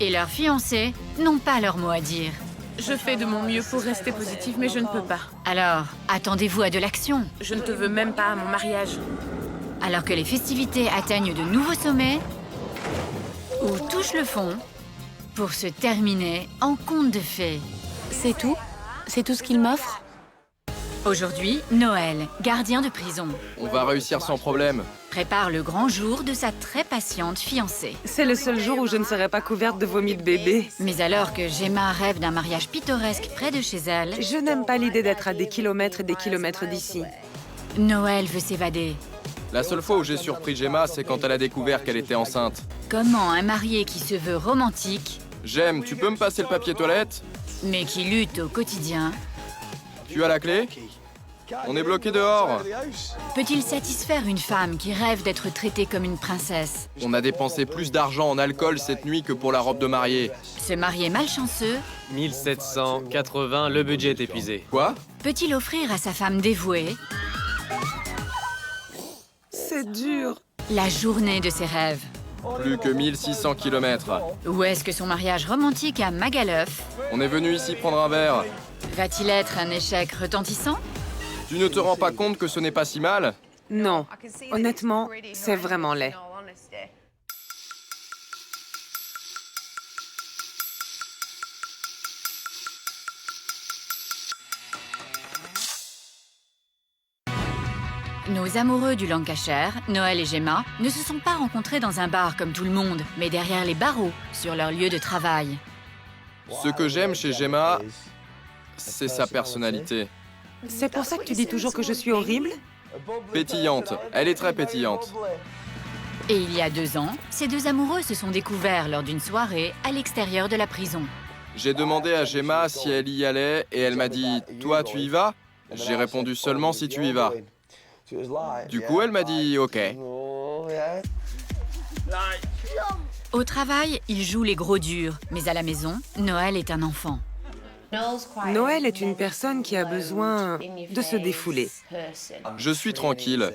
Speaker 25: Et leurs fiancés n'ont pas leur mot à dire.
Speaker 15: Je fais de mon mieux pour rester positive, mais je ne peux pas.
Speaker 25: Alors, attendez-vous à de l'action.
Speaker 15: Je ne te veux même pas à mon mariage.
Speaker 25: Alors que les festivités atteignent de nouveaux sommets ou touchent le fond pour se terminer en conte de fées.
Speaker 4: C'est tout? C'est tout ce qu'il m'offre?
Speaker 25: Aujourd'hui, Noël, gardien de prison,
Speaker 26: On va réussir sans problème.
Speaker 25: prépare le grand jour de sa très patiente fiancée.
Speaker 27: C'est le seul jour où je ne serai pas couverte de vomi de bébé.
Speaker 25: Mais alors que Gemma rêve d'un mariage pittoresque près de chez elle,
Speaker 27: Je n'aime pas l'idée d'être à des kilomètres et des kilomètres d'ici.
Speaker 25: Noël veut s'évader.
Speaker 26: La seule fois où j'ai surpris Gemma, c'est quand elle a découvert qu'elle était enceinte.
Speaker 25: Comment un marié qui se veut romantique,
Speaker 26: J'aime, tu peux me passer le papier toilette?
Speaker 25: mais qui lutte au quotidien,
Speaker 26: Tu as la clé? On est bloqué dehors.
Speaker 25: peut-il satisfaire une femme qui rêve d'être traitée comme une princesse?
Speaker 26: On a dépensé plus d'argent en alcool cette nuit que pour la robe de mariée.
Speaker 25: Ce marié malchanceux
Speaker 2: 1780, le budget est épuisé.
Speaker 26: Quoi?
Speaker 25: peut-il offrir à sa femme dévouée
Speaker 27: C'est dur.
Speaker 25: la journée de ses rêves?
Speaker 26: Plus que 1600 km.
Speaker 25: Ou est-ce que son mariage romantique à Magaluf
Speaker 26: On est venu ici prendre un verre.
Speaker 25: va-t-il être un échec retentissant?
Speaker 26: Tu ne te rends pas compte que ce n'est pas si mal?
Speaker 27: Non, honnêtement, c'est vraiment laid.
Speaker 25: Nos amoureux du Lancashire, Noël et Gemma, ne se sont pas rencontrés dans un bar comme tout le monde, mais derrière les barreaux, sur leur lieu de travail.
Speaker 26: Ce que j'aime chez Gemma, c'est sa personnalité.
Speaker 27: C'est pour ça que tu dis toujours que je suis horrible?
Speaker 26: Pétillante. Elle est très pétillante.
Speaker 25: Et il y a 2 ans, ces 2 amoureux se sont découverts lors d'une soirée à l'extérieur de la prison.
Speaker 26: J'ai demandé à Gemma si elle y allait et elle m'a dit « Toi, tu y vas ?» J'ai répondu seulement si tu y vas. Du coup, elle m'a dit « Ok ».
Speaker 25: Au travail, il joue les gros durs, mais à la maison, Noël est un enfant.
Speaker 27: Noël est une personne qui a besoin de se défouler.
Speaker 26: Je suis tranquille.